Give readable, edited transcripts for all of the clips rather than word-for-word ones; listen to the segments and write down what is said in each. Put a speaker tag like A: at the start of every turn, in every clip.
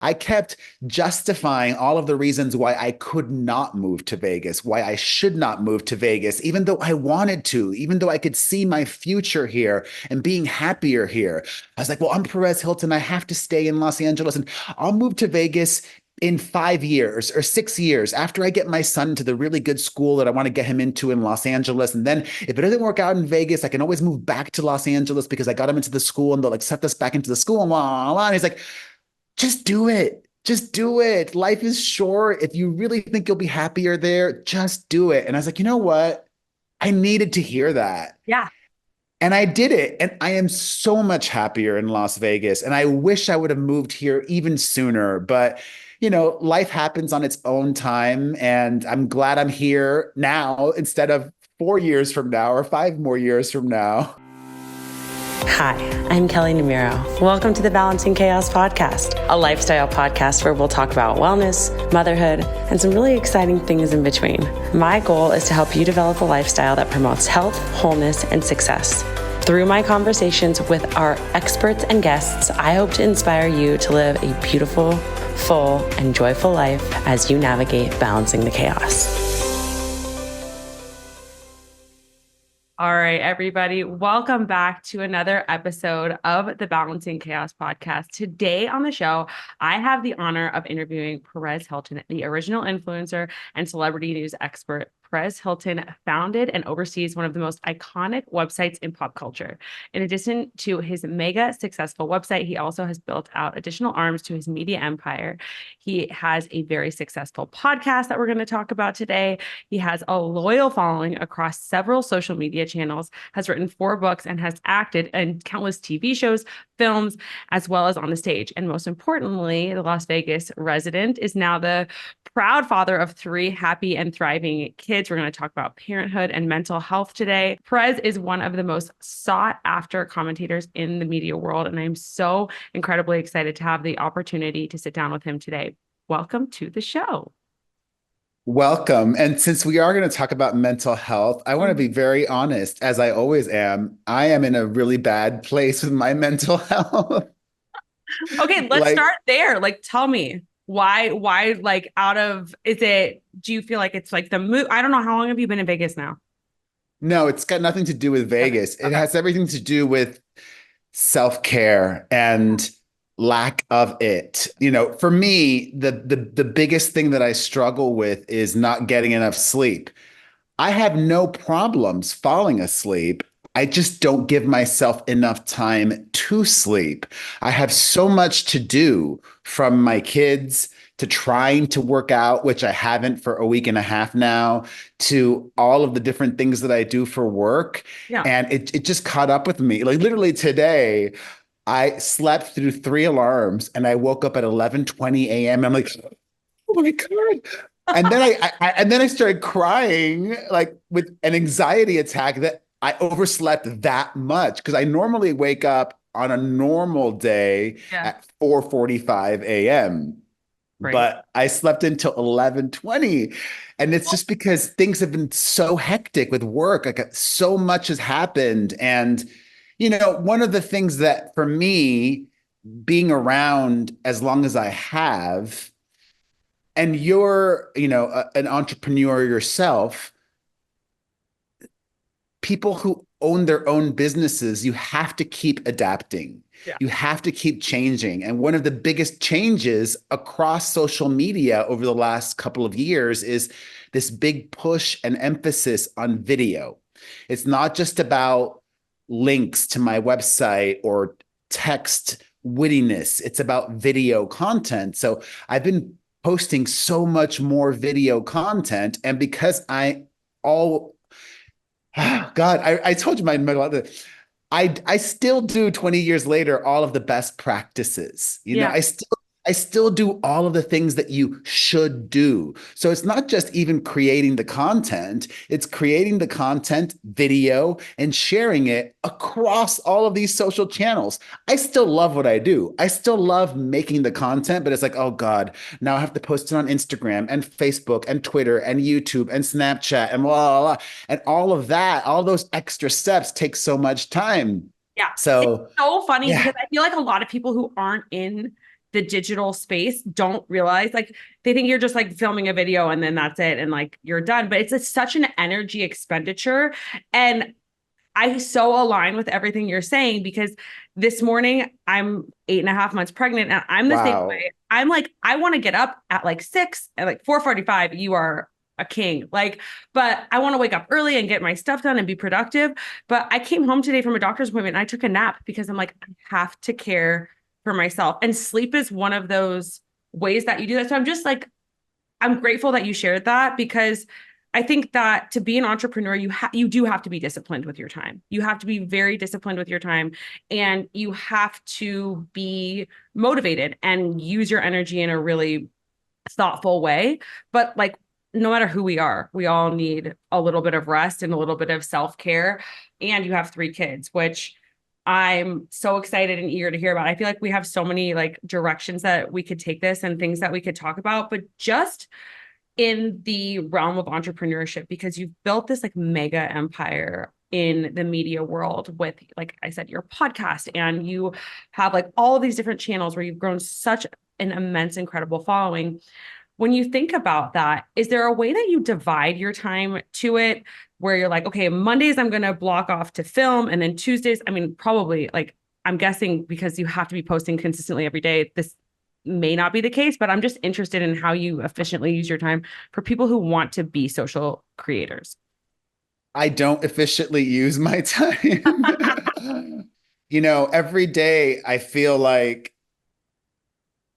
A: I kept justifying all of the reasons why I could not move to Vegas, why I should not move to Vegas, even though I wanted to, even though I could see my future here and being happier here. I was like, well, I'm Perez Hilton. I have to stay in Los Angeles and I'll move to Vegas in 5 years or 6 years after I get my son to the really good school that I want to get him into in Los Angeles. And then if it doesn't work out in Vegas, I can always move back to Los Angeles because I got him into the school and they'll accept us back into the school and blah, blah, blah. And he's like, just do it. Just do it. Life is short. If you really think you'll be happier there, just do it. And I was like, you know what? I needed to hear that.
B: Yeah.
A: And I did it. And I am so much happier in Las Vegas. And I wish I would have moved here even sooner. But, life happens on its own time. And I'm glad I'm here now instead of 4 years from now or 5 more years from now.
B: Hi, I'm Kelly Namiro. Welcome to the Balancing Chaos podcast, a lifestyle podcast where we'll talk about wellness, motherhood, and some really exciting things in between. My goal is to help you develop a lifestyle that promotes health, wholeness, and success. Through my conversations with our experts and guests, I hope to inspire you to live a beautiful, full, and joyful life as you navigate balancing the chaos. All right, everybody, welcome back to another episode of the Balancing Chaos podcast. Today on the show, I have the honor of interviewing Perez Hilton, the original influencer and celebrity news expert. Perez Hilton founded and oversees one of the most iconic websites in pop culture. In addition to his mega successful website, he also has built out additional arms to his media empire. He has a very successful podcast that we're going to talk about today. He has a loyal following across several social media channels, has written 4 books, and has acted in countless TV shows, films, as well as on the stage. And most importantly, the Las Vegas resident is now the proud father of 3 happy and thriving kids. We're going to talk about parenthood and mental health today. Perez is one of the most sought after commentators in the media world, and I'm so incredibly excited to have the opportunity to sit down with him today. Welcome to the show.
A: Welcome. And since we are going to talk about mental health, I want to be very honest, as I always am. I am in a really bad place with my mental health.
B: Okay, let's
A: Like,
B: start there. Like, tell me why, like, do you feel like it's like the move? I don't know. How long have you been in Vegas now?
A: no, it's got nothing to do with
B: Okay.
A: Vegas. It
B: Okay.
A: has everything to do with self-care and lack of it. For me, the biggest thing that I struggle with is not getting enough sleep. I have no problems falling asleep. I just don't give myself enough time to sleep. I have so much to do, from my kids to trying to work out, which I haven't for a week and a half now, to all of the different things that I do for work.
B: Yeah.
A: And it just caught up with me. Like literally today, I slept through 3 alarms and I woke up at 11:20 a.m. I'm like, oh my God. And then I started crying like with an anxiety attack that I overslept that much, because I normally wake up on a normal day
B: Yeah.
A: at 4:45 a.m.
B: Right.
A: But I slept until 11:20. And it's just because things have been so hectic with work. Like so much has happened. And, one of the things that for me, being around as long as I have, and you're, an entrepreneur yourself, people who own their own businesses, you have to keep adapting.
B: Yeah.
A: You have to keep changing. And one of the biggest changes across social media over the last couple of years is this big push and emphasis on video. It's not just about links to my website or text wittiness. It's about video content. So I've been posting so much more video content. And because all God, I told you my mental health. I still do 20 years later all of the best practices.
B: Yeah.
A: I still do all of the things that you should do. So it's not just even creating the content, it's creating the content, video, and sharing it across all of these social channels. I still love what I do. I still love making the content, but it's like, oh God, now I have to post it on Instagram and Facebook and Twitter and YouTube and Snapchat and blah, blah, blah. And all of that, all those extra steps take so much time.
B: Yeah. It's
A: So
B: so funny
A: yeah.
B: because I feel like a lot of people who aren't in the digital space don't realize, like, they think you're just like filming a video and then that's it and like you're done. But it's such an energy expenditure. And I so align with everything you're saying, because this morning I'm 8.5 months pregnant and I'm the same
A: Wow.
B: way. I'm like, I want to get up at like 6 at like 4:45. You are a king. Like, but I want to wake up early and get my stuff done and be productive. But I came home today from a doctor's appointment and I took a nap because I'm like, I have to care for myself. And sleep is one of those ways that you do that. So I'm just like, I'm grateful that you shared that, because I think that to be an entrepreneur, you do have to be disciplined with your time. You have to be very disciplined with your time, and you have to be motivated and use your energy in a really thoughtful way. But like, no matter who we all need a little bit of rest and a little bit of self-care. And you have 3 kids, which I'm so excited and eager to hear about. I feel like we have so many like directions that we could take this and things that we could talk about, but just in the realm of entrepreneurship, because you've built this like mega empire in the media world with, like I said, your podcast, and you have like all of these different channels where you've grown such an immense, incredible following. When you think about that, is there a way that you divide your time to it where you're like, okay, Mondays I'm going to block off to film, and then Tuesdays, I mean, probably like, I'm guessing because you have to be posting consistently every day, this may not be the case, but I'm just interested in how you efficiently use your time for people who want to be social creators.
A: I don't efficiently use my time. Every day I feel like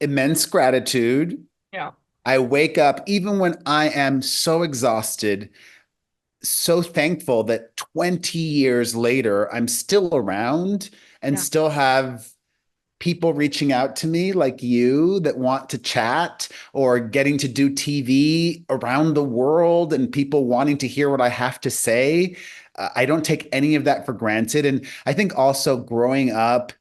A: immense gratitude.
B: Yeah.
A: I wake up, even when I am so exhausted, so thankful that 20 years later, I'm still around and
B: Yeah.
A: still have people reaching out to me like you that want to chat, or getting to do TV around the world and people wanting to hear what I have to say. I don't take any of that for granted. And I think also growing up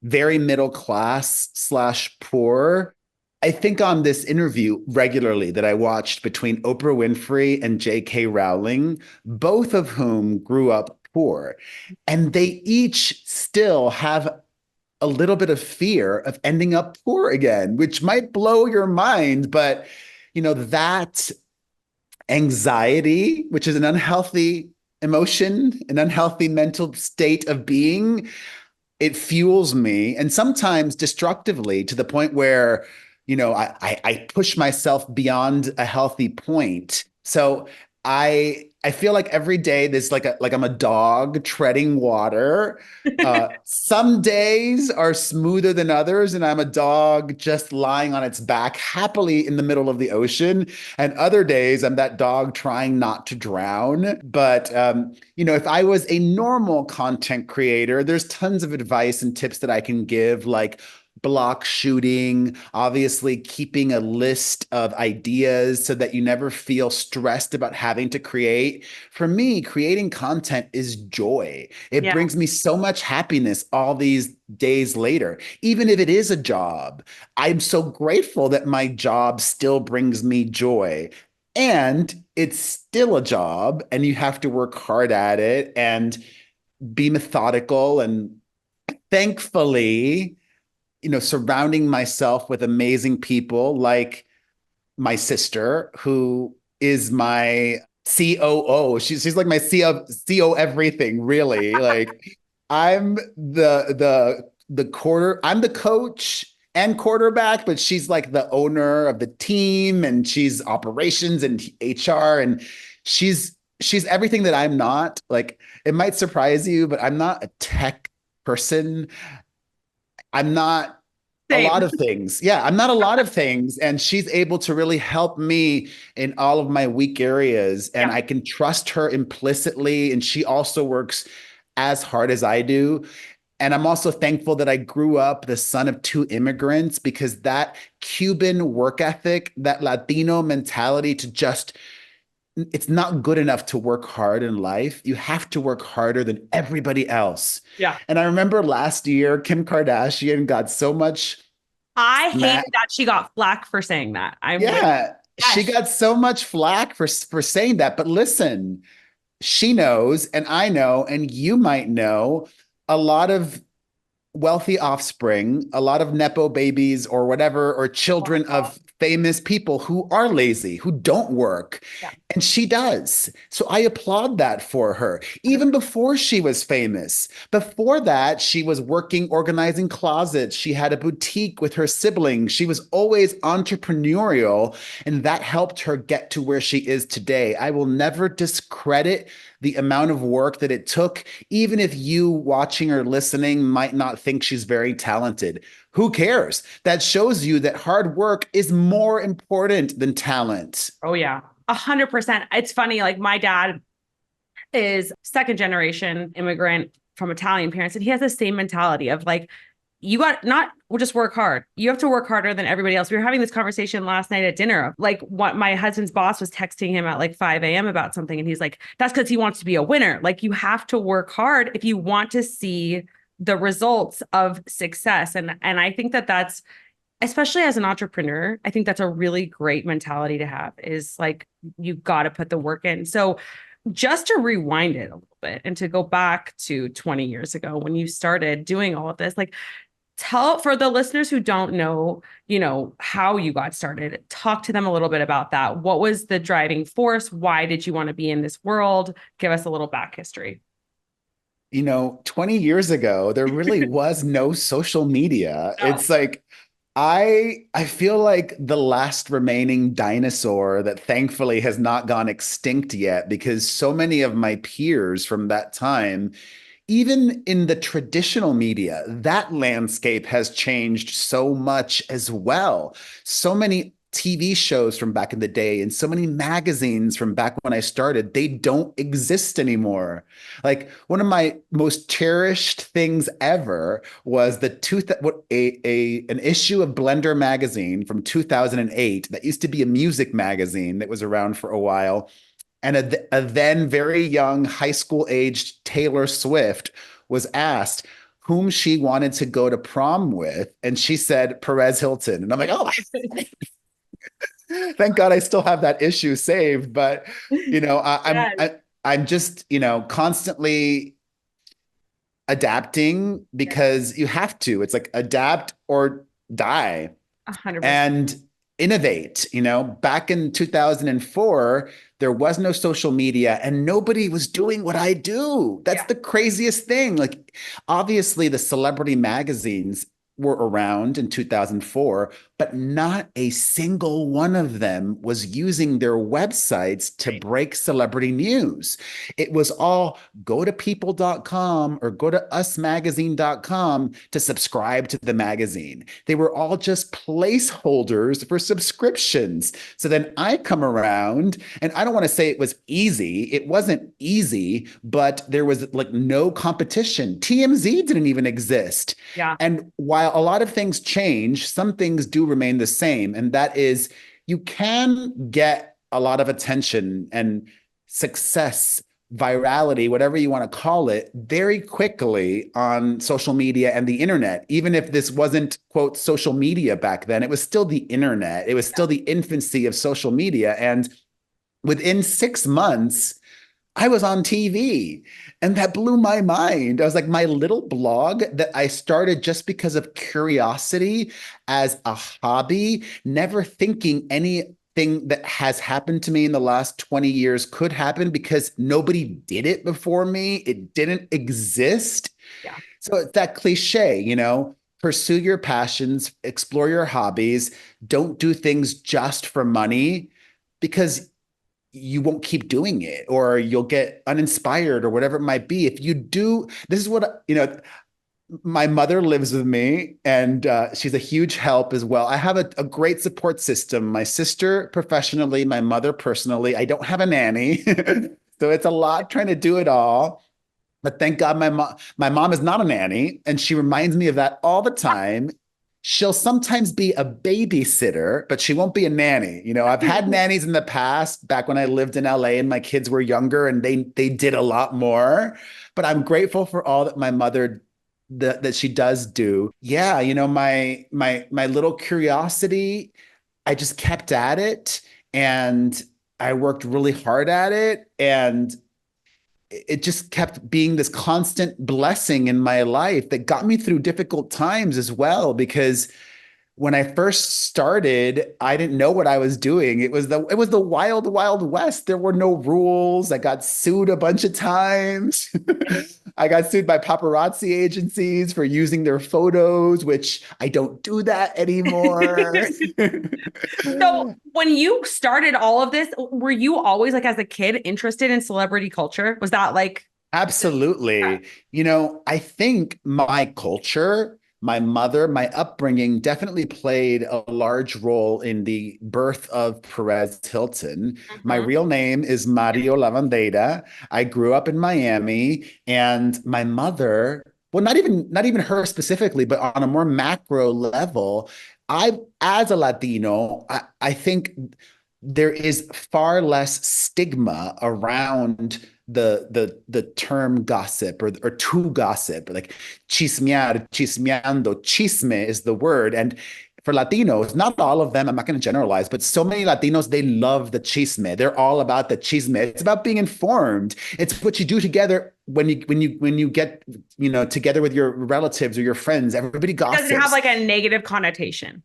A: very middle class slash poor, I think on this interview regularly that I watched between Oprah Winfrey and J.K. Rowling, both of whom grew up poor, and they each still have a little bit of fear of ending up poor again, which might blow your mind. But, that anxiety, which is an unhealthy emotion, an unhealthy mental state of being, it fuels me, and sometimes destructively, to the point where, I push myself beyond a healthy point. So I feel like every day there's like I'm a dog treading water. Some days are smoother than others, and I'm a dog just lying on its back happily in the middle of the ocean. And other days I'm that dog trying not to drown. But if I was a normal content creator, there's tons of advice and tips that I can give, like block shooting, obviously keeping a list of ideas so that you never feel stressed about having to create. For me, creating content is joy. It
B: Yeah.
A: brings me so much happiness all these days later. Even if it is a job, I'm so grateful that my job still brings me joy. And it's still a job, and you have to work hard at it and be methodical. And thankfully, surrounding myself with amazing people like my sister, who is my COO. She's like my CO everything, really. Like, I'm I'm the coach and quarterback, but she's like the owner of the team, and she's operations and HR, and she's everything that I'm not. Like, it might surprise you, but I'm not a tech person. I'm not a lot
B: Same.
A: of things. Yeah, I'm not a lot of things. And she's able to really help me in all of my weak areas. And
B: Yeah.
A: I can trust her implicitly. And she also works as hard as I do. And I'm also thankful that I grew up the son of 2 immigrants, because that Cuban work ethic, that Latino mentality to just, it's not good enough to work hard in life. You have to work harder than everybody else.
B: Yeah.
A: And I remember last year, Kim Kardashian got so much
B: I hated
A: smack.
B: that she got flack for saying that. I'm with,
A: Yeah, she
B: yes.
A: got so much flack for saying that. But listen, she knows, and I know, and you might know, a lot of wealthy offspring, a lot of Nepo babies or whatever, or children
B: Wonderful.
A: of famous people who are lazy, who don't work.
B: Yeah.
A: And she does. So I applaud that for her. Even
B: 100%.
A: before she was famous, before that, she was working, organizing closets. She had a boutique with her siblings. She was always entrepreneurial, and that helped her get to where she is today. I will never discredit the amount of work that it took, even if you watching or listening might not think she's very talented. Who cares? That shows you that hard work is more important than talent.
B: Oh yeah. 100%. It's funny, like my dad is second generation immigrant from Italian parents, and he has the same mentality of like, you got not we'll just work hard. You have to work harder than everybody else. We were having this conversation last night at dinner. Like what my husband's boss was texting him at like 5 a.m. about something. And he's like, that's because he wants to be a winner. Like you have to work hard if you want to see the results of success. And I think that that's, especially as an entrepreneur, I think that's a really great mentality to have is like, you got to put the work in. So just to rewind it a little bit and to go back to 20 years ago when you started doing all of this, like tell for the listeners who don't know, how you got started, talk to them a little bit about that. What was the driving force? Why did you want to be in this world? Give us a little back history.
A: 20 years ago, there really was no social media.
B: No.
A: It's like I feel like the last remaining dinosaur that thankfully has not gone extinct yet because so many of my peers from that time, even in the traditional media, that landscape has changed so much as well. So many TV shows from back in the day and so many magazines from back when I started, they don't exist anymore. Like one of my most cherished things ever was the two what a an issue of Blender magazine from 2008 that used to be a music magazine that was around for a while, and a then very young high school aged Taylor Swift was asked whom she wanted to go to prom with, and she said Perez Hilton. And I'm like, oh, thank God I still have that issue saved. But
B: Yes,
A: I'm just constantly adapting because you have to. It's like adapt or die
B: 100%.
A: and innovate. Back in 2004, there was no social media and nobody was doing what I do. That's
B: Yeah.
A: the craziest thing. Like, obviously, the celebrity magazines were around in 2004, but not a single one of them was using their websites to
B: Right.
A: break celebrity news. It was all go to people.com or go to usmagazine.com to subscribe to the magazine. They were all just placeholders for subscriptions. So then I come around, and I don't want to say it was easy. It wasn't easy, but there was like no competition. TMZ didn't even exist.
B: Yeah.
A: And while a lot of things change, some things do remain the same. And that is, you can get a lot of attention and success, virality, whatever you want to call it, very quickly on social media and the internet. Even if this wasn't, quote, social media back then, it was still the internet. It was still the infancy of social media. And within 6 months, I was on TV, and that blew my mind. I was like, my little blog that I started just because of curiosity as a hobby, never thinking anything that has happened to me in the last 20 years could happen because nobody did it before me. It didn't exist.
B: Yeah.
A: So it's that cliche, pursue your passions, explore your hobbies, don't do things just for money because you won't keep doing it or you'll get uninspired or whatever it might be. If you do, this is what, my mother lives with me and she's a huge help as well. I have a great support system. My sister professionally, my mother personally. I don't have a nanny. So it's a lot trying to do it all. But thank God my mom is not a nanny, and she reminds me of that all the time. She'll sometimes be a babysitter, but she won't be a nanny. I've had nannies in the past, back when I lived in LA and my kids were younger, and they did a lot more. But I'm grateful for all that my mother that she does do. Yeah, my little curiosity, I just kept at it, and I worked really hard at it, and it just kept being this constant blessing in my life that got me through difficult times as well. Because when I first started, I didn't know what I was doing. It was the wild, wild west. There were no rules. I got sued a bunch of times. I got sued by paparazzi agencies for using their photos, which I don't do that anymore.
B: So when you started all of this, were you always like as a kid interested in celebrity culture? Was that like,
A: Absolutely. I think my culture, my mother, my upbringing definitely played a large role in the birth of Perez Hilton. My
B: Mhm.
A: real name is Mario Lavandera. I grew up in Miami, and my mother, well, not even her specifically, but on a more macro level, as a Latino, I think there is far less stigma around the term gossip or to gossip, like chismear, chismeando, chisme is the word. And for Latinos, not all of them, I'm not going to generalize, but so many Latinos, they love the chisme. They're all about the chisme. It's about being informed. It's what you do together when you get, together with your relatives or your friends. Everybody
B: It doesn't have
A: gossips.
B: like a negative connotation.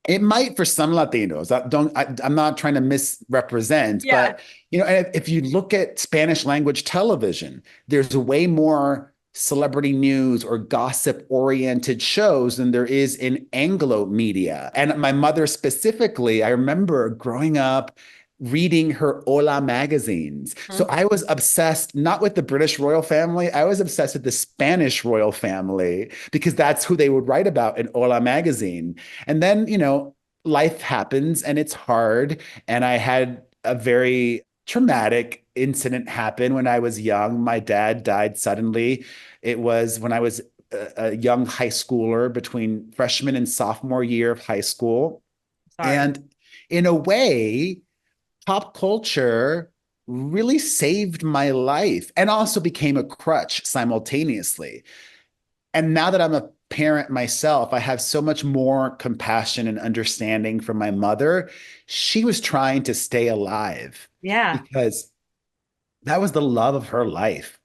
A: It might for some Latinos. I'm not trying to misrepresent,
B: Yeah.
A: but and if you look at Spanish language television, there's way more celebrity news or gossip oriented shows than there is in Anglo media. And my mother specifically, I remember growing up reading her Hola magazines. So
B: Mhm.
A: I was obsessed not with the British royal family, I was obsessed with the Spanish royal family because that's who they would write about in Hola magazine. And then, life happens and it's hard. And I had a very traumatic incident happen when I was young. My dad died suddenly. It was when I was a young high schooler between freshman and sophomore year of high school.
B: Sorry.
A: And in a way, pop culture really saved my life and also became a crutch simultaneously. And now that I'm a parent myself, I have so much more compassion and understanding from my mother. She was trying to stay alive
B: Yeah.
A: because that was the love of her life.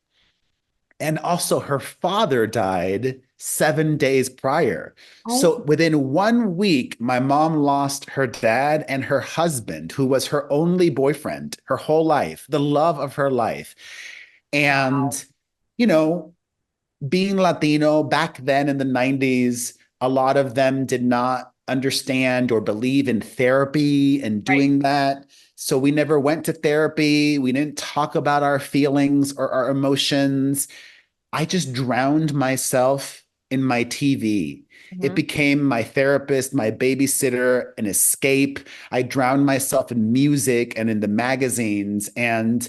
A: And also, her father died 7 days prior.
B: Oh,
A: So within 1 week, my mom lost her dad and her husband, who was her only boyfriend her whole life, the love of her life.
B: wow.
A: And, you know, being Latino back then in the 90s, a lot of them did not understand or believe in therapy and
B: Right.
A: doing that. So we never went to therapy. We didn't talk about our feelings or our emotions. I just drowned myself in my TV. It
B: Mhm.
A: became my therapist, my babysitter, an escape. I drowned myself in music and in the magazines. And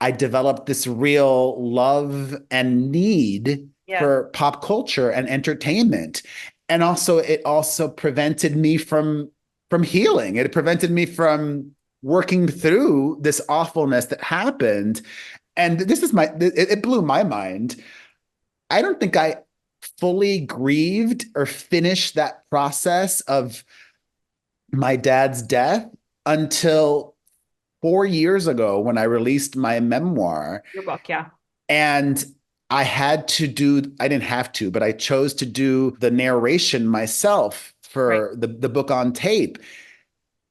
A: I developed this real love and need
B: Yeah.
A: for pop culture and entertainment. And also it also prevented me from healing. It prevented me from working through this awfulness that happened. And this is it blew my mind. I don't think I fully grieved or finished that process of my dad's death until 4 years ago when I released my memoir.
B: Your book. Yeah.
A: And I didn't have to, but I chose to do the narration myself
B: Right.
A: for the book on tape.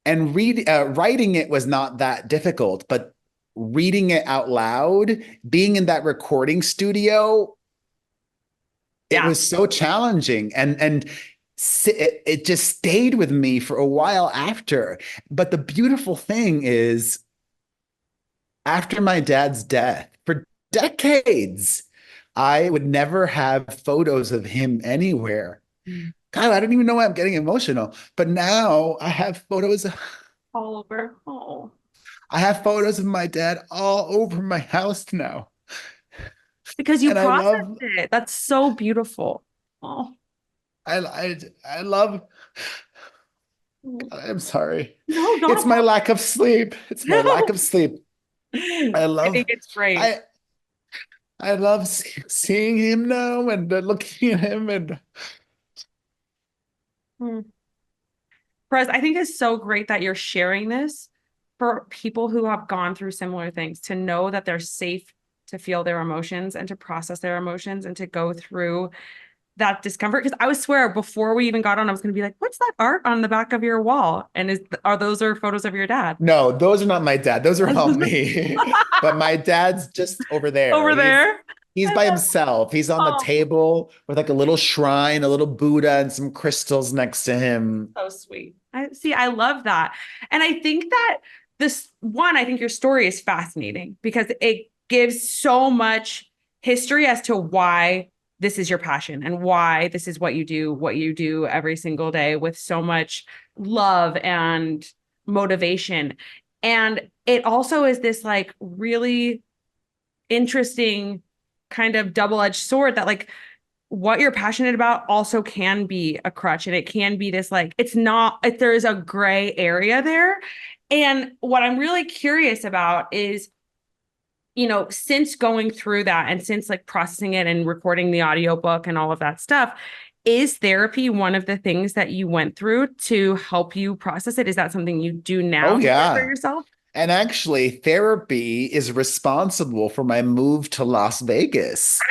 A: And writing it was not that difficult, but reading it out loud, being in that recording studio, it
B: Yeah.
A: was so challenging. And it just stayed with me for a while after. But the beautiful thing is, after my dad's death, for decades, I would never have photos of him anywhere.
B: Mm.
A: God, I don't even know why I'm getting emotional. But now
B: All over. Oh,
A: I have photos of my dad all over my house now.
B: because you
A: And I
B: processed
A: love,
B: it. That's so beautiful. Oh,
A: I love,
B: no,
A: God, I'm sorry.
B: don't
A: It's my lack of sleep. It's my lack
B: no.
A: of sleep. I
B: I
A: love,
B: think it's great.
A: I, I love seeing him now and looking at him and
B: Mm. Perez, I think it's so great that you're sharing this for people who have gone through similar things to know that they're safe to feel their emotions and to process their emotions and to go through that discomfort. Because I would swear before we even got on, I was going to be like, what's that art on the back of your wall? And are those photos of your dad?
A: No, those are not my dad. Those are all me. But my dad's just over there.
B: Over there.
A: He's
B: I
A: by
B: love,
A: himself. He's on the
B: oh,
A: table with like a little shrine, a little Buddha, and some crystals next to him.
B: so sweet. I love that. And I think that I think your story is fascinating because it gives so much history as to why this is your passion and why this is what you do every single day with so much love and motivation. And it also is this like really interesting kind of double-edged sword that like what you're passionate about also can be a crutch, and it can be this like it's not if there is a gray area there. And what I'm really curious about is, since going through that and since like processing it and recording the audiobook and all of that stuff, is therapy one of the things that you went through to help you process it? Is that something you do
A: Oh,
B: now for
A: yeah.
B: yourself?
A: And actually, therapy is responsible for my move to Las Vegas.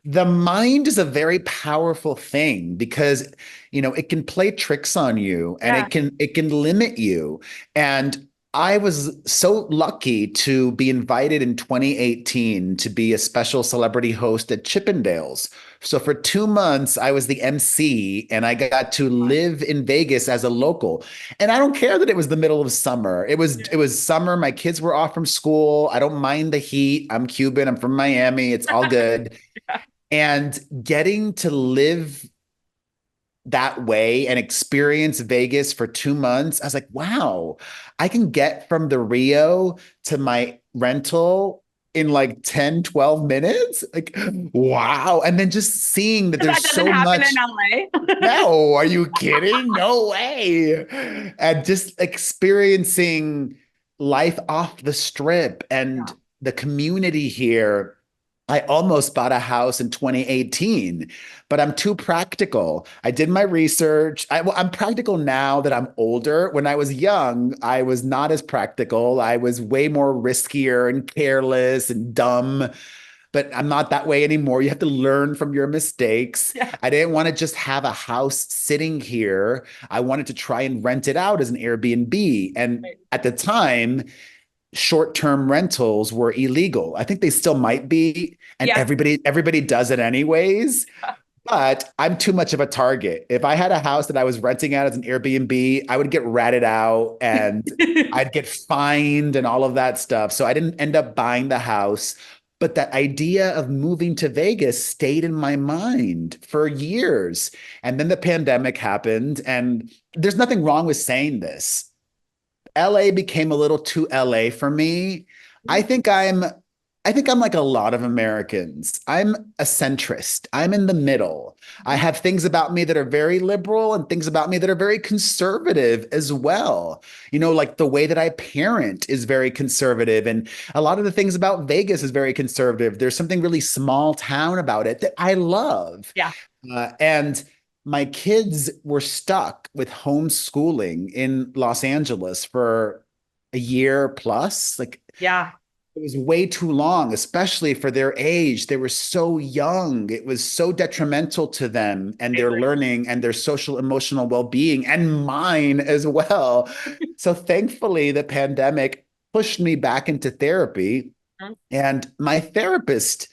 A: The mind is a very powerful thing because, it can play tricks on you and
B: Yeah.
A: it can limit you. And I was so lucky to be invited in 2018 to be a special celebrity host at Chippendales. So for 2 months, I was the MC and I got to live in Vegas as a local. And I don't care that it was the middle of summer. It was summer. My kids were off from school. I don't mind the heat. I'm Cuban. I'm from Miami. It's all good. And getting to live that way and experience Vegas for 2 months, I was like, wow, I can get from the Rio to my rental in like 10, 12 minutes. Like, wow. And then just seeing that there's
B: That doesn't
A: so
B: happen in
A: much.
B: LA.
A: No, are you kidding? No way. And just experiencing life off the strip and
B: Yeah.
A: the community here. I almost bought a house in 2018, but I'm too practical. I did my research. I'm practical now that I'm older. When I was young, I was not as practical. I was way more riskier and careless and dumb, but I'm not that way anymore. You have to learn from your mistakes.
B: Yeah.
A: I didn't want to just have a house sitting here. I wanted to try and rent it out as an Airbnb. And
B: Right.
A: at the time, short-term rentals were illegal. I think they still might be, and
B: Yes.
A: everybody does it anyways. But I'm too much of a target. If I had a house that I was renting out as an Airbnb, I would get ratted out and I'd get fined and all of that stuff. So I didn't end up buying the house. But that idea of moving to Vegas stayed in my mind for years. And then the pandemic happened. And there's nothing wrong with saying this. LA became a little too LA for me. I think I'm I think I'm like a lot of Americans. I'm a centrist. I'm in the middle. I have things about me that are very liberal and things about me that are very conservative as well. Like the way that I parent is very conservative. And a lot of the things about Vegas is very conservative. There's something really small town about it that I love.
B: Yeah.
A: And my kids were stuck with homeschooling in Los Angeles for a year plus. Like
B: Yeah.
A: it was way too long, especially for their age. They were so young. It was so detrimental to them and
B: I
A: their
B: agree.
A: learning and their social emotional well-being and mine as well. So thankfully, the pandemic pushed me back into therapy. And my therapist,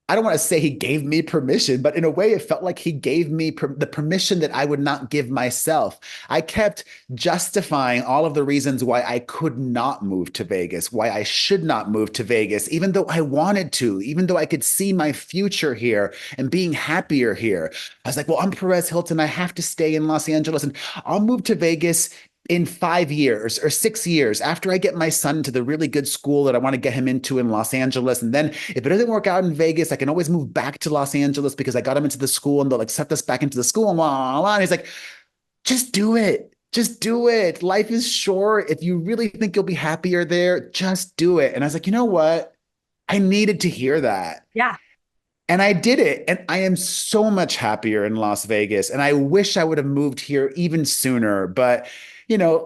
A: I don't want to say he gave me permission, but in a way, it felt like he gave me the permission that I would not give myself. I kept justifying all of the reasons why I could not move to Vegas, why I should not move to Vegas, even though I wanted to, even though I could see my future here and being happier here. I was like, well, I'm Perez Hilton. I have to stay in Los Angeles and I'll move to Vegas in 5 years or 6 years after I get my son to the really good school that I want to get him into in Los Angeles. And then if it doesn't work out in Vegas, I can always move back to Los Angeles because I got him into the school and they'll accept us back into the school and blah, blah, blah. And he's like, just do it. Just do it. Life is short. If you really think you'll be happier there, just do it. And I was like, you know what? I needed to hear that.
B: Yeah.
A: And I did it. And I am so much happier in Las Vegas. And I wish I would have moved here even sooner. But,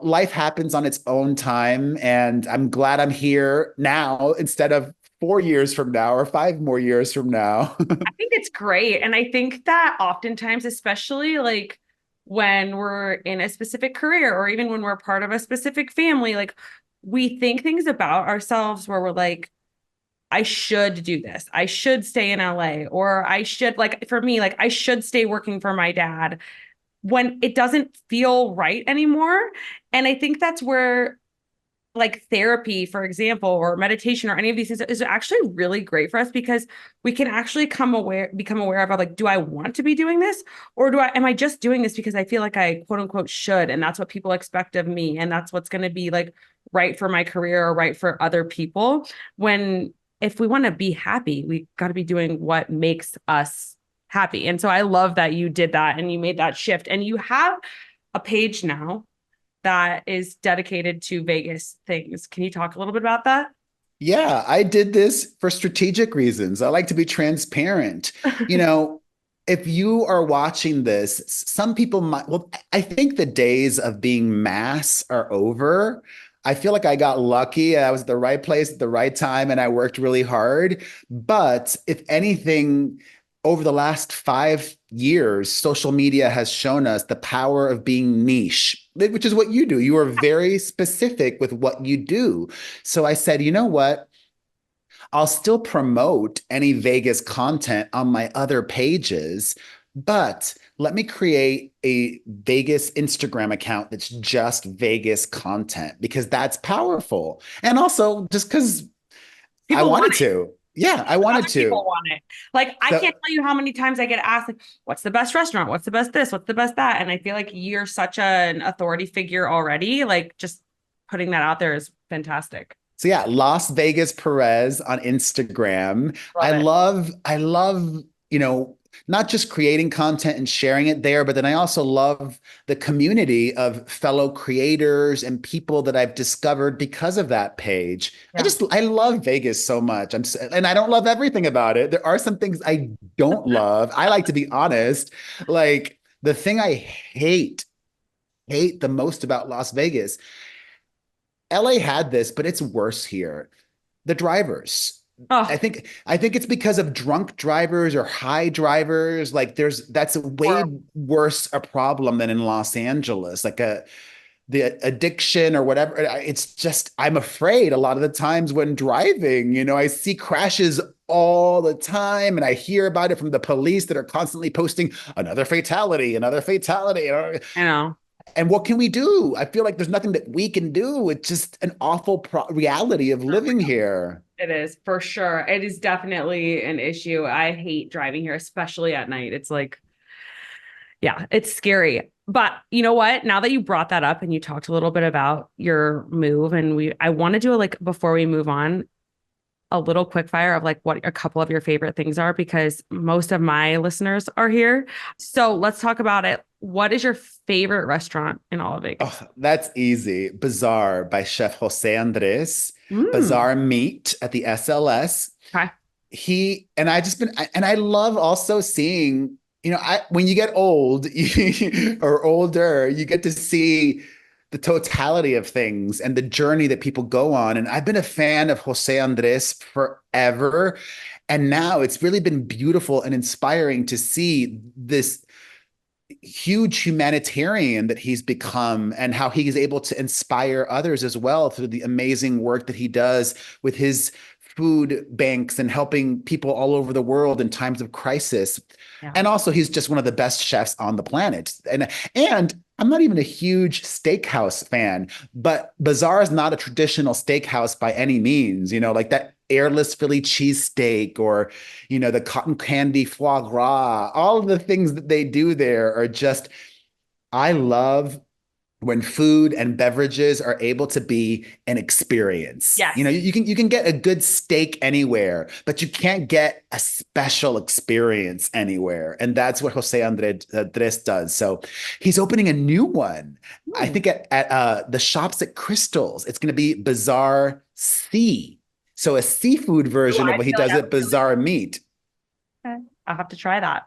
A: life happens on its own time. And I'm glad I'm here now instead of 4 years from now or 5 more years from now.
B: I think it's great. And I think that oftentimes, especially like when we're in a specific career or even when we're part of a specific family, like we think things about ourselves where we're like, I should do this. I should stay in LA, or I should, like, for me, like, I should stay working for my dad when it doesn't feel right anymore. And I think that's where like therapy, for example, or meditation or any of these things is actually really great for us because we can actually become aware of like, do I want to be doing this? Or am I just doing this because I feel like I quote unquote should, and that's what people expect of me. And that's what's going to be like right for my career or right for other people. When if we want to be happy, we got to be doing what makes us happy. And so I love that you did that and you made that shift. And you have a page now that is dedicated to Vegas things. Can you talk a little bit about that?
A: Yeah, I did this for strategic reasons. I like to be transparent. You know, if you are watching this, some people might, well, I think the days of being mass are over. I feel like I got lucky. I was at the right place at the right time and I worked really hard. But if anything, over the last 5 years, social media has shown us the power of being niche, which is what you do. You are very specific with what you do. So I said, you know what? I'll still promote any Vegas content on my other pages, but let me create a Vegas Instagram account that's just Vegas content because that's powerful. And also just because I
B: People want
A: wanted
B: it.
A: to. Yeah, I wanted
B: Other people
A: to.
B: want it. Like I
A: So
B: can't tell you how many times I get asked, like, what's the best restaurant? What's the best this? What's the best that? And I feel like you're such an authority figure already. Like just putting that out there is fantastic.
A: So yeah, Las Vegas Perez on Instagram.
B: Love it.
A: I love, not just creating content and sharing it there, but then I also love the community of fellow creators and people that I've discovered because of that page.
B: Yeah.
A: I love Vegas so much. And I don't love everything about it. There are some things I don't love. I like to be honest. Like the thing I hate the most about Las Vegas. LA had this, but it's worse here. The drivers. I
B: Oh,
A: think I think it's because of drunk drivers or high drivers. Like that's a way
B: horrible.
A: worse a problem than in Los Angeles. The addiction or whatever. It's just I'm afraid a lot of the times when driving, I see crashes all the time and I hear about it from the police that are constantly posting another fatality, another fatality.
B: I know.
A: And what can we do? I feel like there's nothing that we can do. It's just an awful reality of living here.
B: It is for sure. It is definitely an issue. I hate driving here, especially at night. It's like, yeah, it's scary. But you know what? Now that you brought that up and you talked a little bit about your move, and I want to do a, like before we move on, a little quick fire of like what a couple of your favorite things are because most of my listeners are here. So let's talk about it. What is your favorite restaurant in all of Vegas?
A: Oh, that's easy. Bazaar by Chef Jose Andres.
B: Mm,
A: Bazaar Meat at the SLS.
B: okay.
A: He and I just been and I love also seeing, when you get old or older, you get to see the totality of things and the journey that people go on. And I've been a fan of Jose Andres forever. And now it's really been beautiful and inspiring to see this huge humanitarian that he's become and how he is able to inspire others as well through the amazing work that he does with his food banks and helping people all over the world in times of crisis.
B: Yeah.
A: And also he's just one of the best chefs on the planet. And I'm not even a huge steakhouse fan, but Bazaar is not a traditional steakhouse by any means, like that airless Philly cheesesteak or, the cotton candy foie gras, all of the things that they do there are just, I love when food and beverages are able to be an experience.
B: Yes.
A: You can get a good steak anywhere, but you can't get a special experience anywhere. And that's what Jose Andres does. So he's opening a new one. I
B: Hmm.
A: think at the shops at Crystals. It's going to be Bazaar Sea. So a seafood
B: Ooh,
A: version of
B: I
A: what he
B: feel like
A: does
B: I
A: at
B: would really
A: Bazaar Meat.
B: okay. I'll have to try that.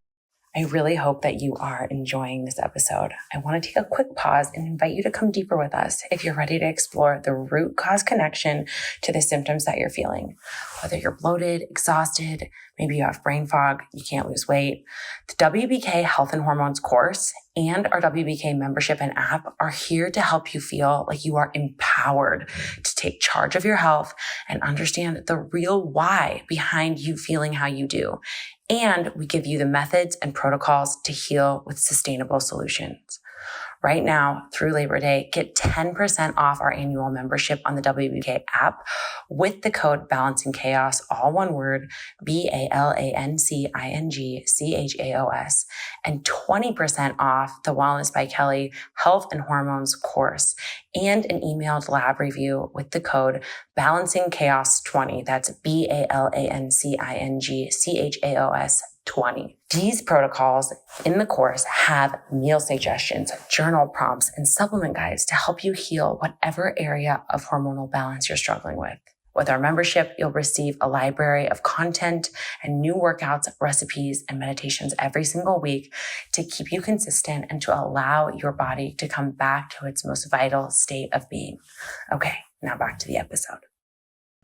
C: I really hope that you are enjoying this episode. I want to take a quick pause and invite you to come deeper with us if you're ready to explore the root cause connection to the symptoms that you're feeling. Whether you're bloated, exhausted, maybe you have brain fog, you can't lose weight. The WBK Health and Hormones course and our WBK membership and app are here to help you feel like you are empowered to take charge of your health and understand the real why behind you feeling how you do. And we give you the methods and protocols to heal with sustainable solutions. Right now, through Labor Day, get 10% off our annual membership on the WBK app with the code Balancing Chaos, all one word, BALANCINGCHAOS, and 20% off the Wellness by Kelly Health and Hormones course, and an emailed lab review with the code Balancing Chaos 20. That's BALANCINGCHAOS 20. These protocols in the course have meal suggestions, journal prompts, and supplement guides to help you heal whatever area of hormonal balance you're struggling with. With our membership, you'll receive a library of content and new workouts, recipes, and meditations every single week to keep you consistent and to allow your body to come back to its most vital state of being. Okay, now back to the episode.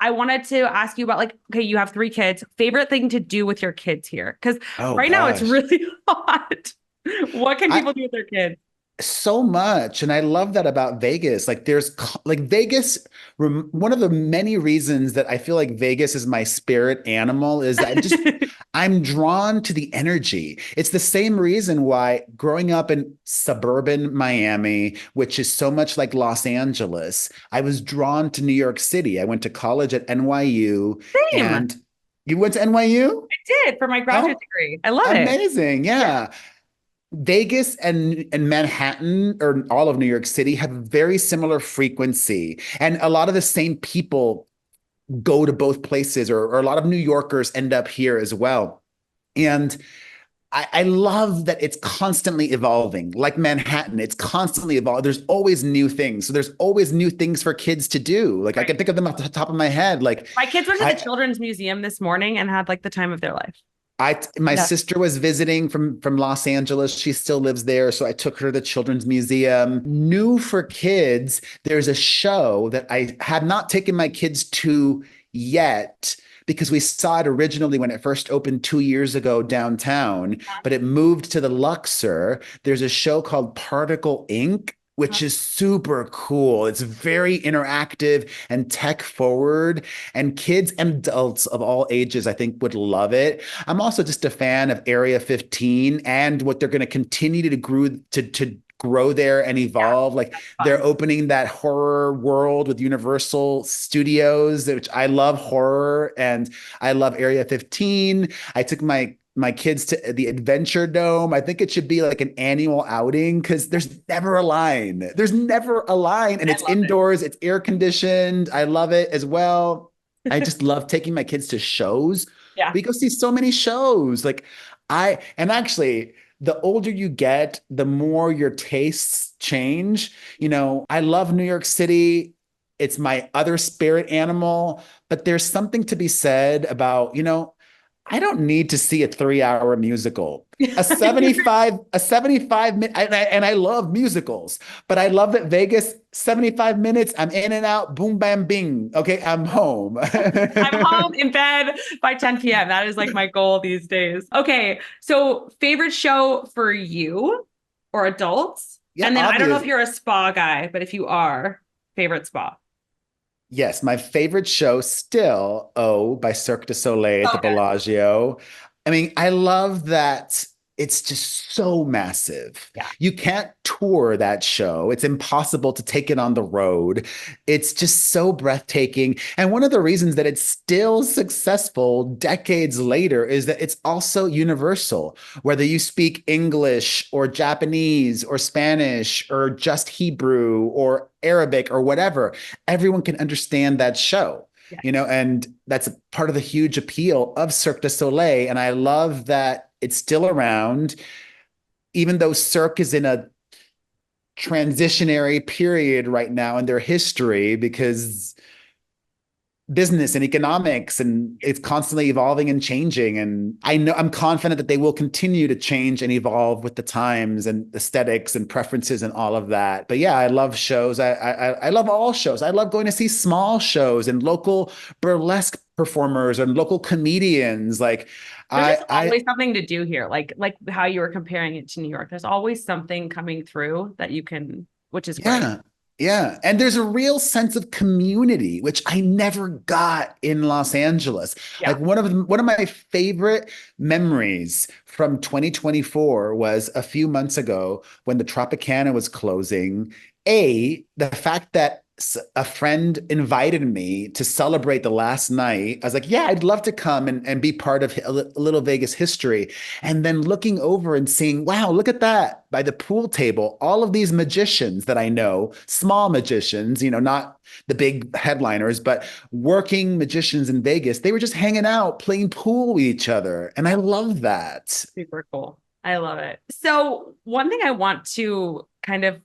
B: I wanted to ask you about okay, you have 3 kids. Favorite thing to do with your kids here? Because right now it's really hot. What can people do with their kids?
A: So much. And I love that about Vegas. Vegas, one of the many reasons that I feel like Vegas is my spirit animal is I'm drawn to the energy. It's the same reason why growing up in suburban Miami, which is so much like Los Angeles, I was drawn to New York City. I went to college at NYU.
B: Same.
A: And you went to NYU?
B: I did for my graduate degree. I love it.
A: Amazing. Yeah. Vegas and Manhattan or all of New York City have very similar frequency. And a lot of the same people go to both places, or a lot of New Yorkers end up here as well. And I love that it's constantly evolving. Like Manhattan, it's constantly evolving. There's always new things. So there's always new things for kids to do. Like I can think of them off the top of my head. Like
B: my kids went to the Children's Museum this morning and had the time of their life.
A: My sister was visiting from Los Angeles. She still lives there. So I took her to the Children's Museum. New for kids, there's a show that I had not taken my kids to yet because we saw it originally when it first opened 2 years ago downtown, but it moved to the Luxor. There's a show called Particle Inc., which is super cool. It's very interactive and tech forward, and kids and adults of all ages, I think, would love it. I'm also just a fan of Area 15 and what they're going to continue to grow there and evolve. They're opening that horror world with Universal Studios, which I love horror and I love Area 15. I took my kids to the Adventure Dome. I think it should be like an annual outing because there's never a line. There's never a line, and it's indoors. It's air conditioned. I love it as well. I just love taking my kids to shows.
B: Yeah.
A: We go see so many shows. Actually, the older you get, the more your tastes change. I love New York City. It's my other spirit animal, but there's something to be said about, I don't need to see a 3-hour musical. A 75 minute, and I love musicals, but I love that Vegas, 75 minutes, I'm in and out, boom, bam, bing. Okay, I'm home.
B: I'm home in bed by 10 p.m. That is my goal these days. Okay, so favorite show for you or adults?
A: Yeah,
B: and then
A: obvious.
B: I don't know if you're a spa guy, but if you are, favorite spa.
A: Yes, my favorite show still, by Cirque du Soleil at the Bellagio. I mean, I love that it's just so massive.
B: Yeah.
A: You can't tour that show. It's impossible to take it on the road. It's just so breathtaking. And one of the reasons that it's still successful decades later is that it's also universal. Whether you speak English or Japanese or Spanish or just Hebrew or Arabic or whatever, everyone can understand that show.
B: Yes.
A: And that's part of the huge appeal of Cirque du Soleil. And I love that it's still around, even though Cirque is in a transitionary period right now in their history, because business and economics, and it's constantly evolving and changing. And I know I'm confident that they will continue to change and evolve with the times and aesthetics and preferences and all of that. But yeah, I love shows. I love all shows. I love going to see small shows and local burlesque performers and local comedians. Like
B: There's just
A: I
B: always something to do here. Like how you were comparing it to New York. There's always something coming through that you can, which is great.
A: Yeah. Yeah. And there's a real sense of community, which I never got in Los Angeles.
B: Yeah.
A: Like one of my favorite memories from 2024 was a few months ago when the Tropicana was closing. The fact that a friend invited me to celebrate the last night. I was like, yeah, I'd love to come and be part of a little Vegas history. And then looking over and seeing, wow, look at that by the pool table, all of these magicians that I know, small magicians, not the big headliners, but working magicians in Vegas, they were just hanging out, playing pool with each other. And I love that.
B: Super cool. I love it. So one thing I want to kind of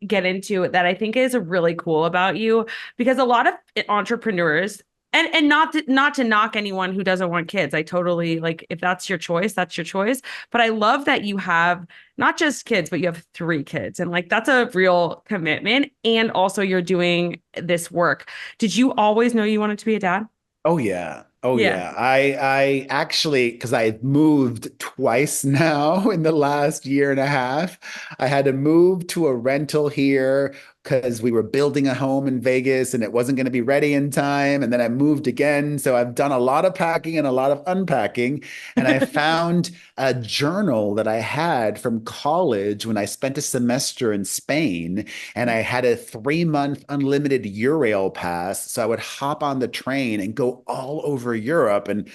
B: get into that I think is really cool about you, because a lot of entrepreneurs, and not to knock anyone who doesn't want kids. I totally, like, if that's your choice, that's your choice. But I love that you have not just kids, but you have 3 kids. And like, that's a real commitment. And also you're doing this work. Did you always know you wanted to be a dad?
A: Oh yeah. Oh
B: Yeah.
A: yeah. I actually, because I moved twice now in the last year and a half, I had to move to a rental here because we were building a home in Vegas and it wasn't going to be ready in time. And then I moved again. So I've done a lot of packing and a lot of unpacking. And I found a journal that I had from college when I spent a semester in Spain, and I had a 3-month unlimited Eurail pass. So I would hop on the train and go all over Europe. And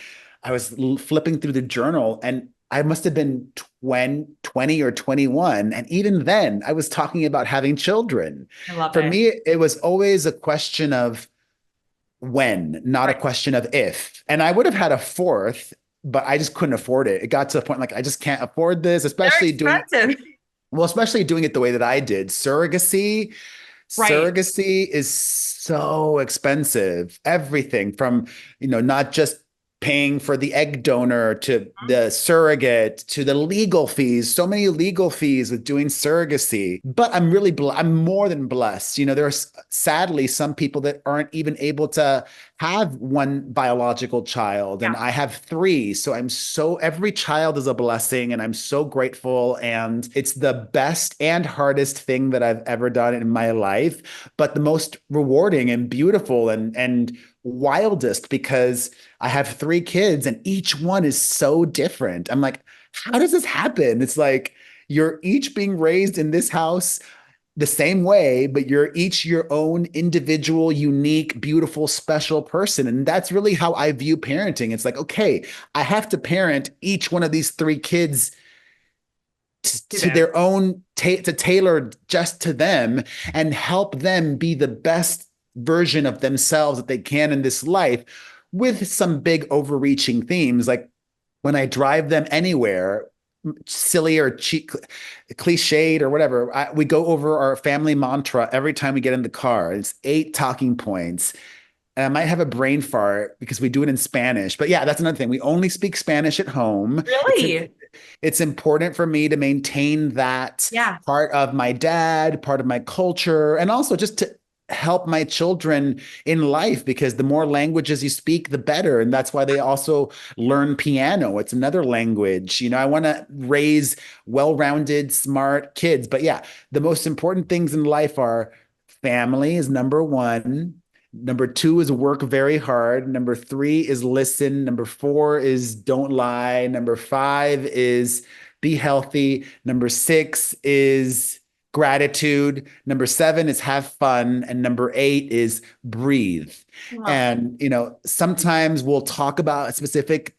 A: I was flipping through the journal, and I must have been 20 or 21. And even then, I was talking about having children.
B: I love
A: For
B: it.
A: me, it was always a question of when, not a
B: Right.
A: question of if. And I would have had a fourth, but I just couldn't afford it. It got to the point like I just can't afford this,
B: They're
A: especially
B: expensive.
A: especially doing it the way that I did. Surrogacy.
B: Right.
A: Surrogacy is so expensive. Everything from, not just paying for the egg donor to the surrogate to the legal fees, so many legal fees with doing surrogacy. But I'm more than blessed. There are sadly some people that aren't even able to have one biological child, and
B: Yeah.
A: I have 3. So every child is a blessing, and I'm so grateful. And it's the best and hardest thing that I've ever done in my life, but the most rewarding and beautiful and wildest, because I have 3 kids and each one is so different. I'm like, how does this happen? It's like you're each being raised in this house the same way, but you're each your own individual, unique, beautiful, special person. And that's really how I view parenting. It's like, okay, I have to parent each one of these 3 kids to their own, to tailor just to them and help them be the best version of themselves that they can in this life, with some big overreaching themes. Like when I drive them anywhere, silly or cliched or whatever, we go over our family mantra every time we get in the car. It's 8 talking points. And I might have a brain fart because we do it in Spanish. But yeah, that's another thing. We only speak Spanish at home.
B: Really?
A: It's important for me to maintain that
B: Yeah.
A: part of my dad, part of my culture, and also just to help my children in life, because the more languages you speak, the better. And that's why they also learn piano. It's another language. I want to raise well-rounded, smart kids. But yeah, the most important things in life are family is number 1. Number 2 is work very hard. Number 3 is listen. Number 4 is don't lie. Number 5 is be healthy. Number 6 is gratitude. Number 7 is have fun. And number 8 is breathe.
B: Wow.
A: And, sometimes we'll talk about a specific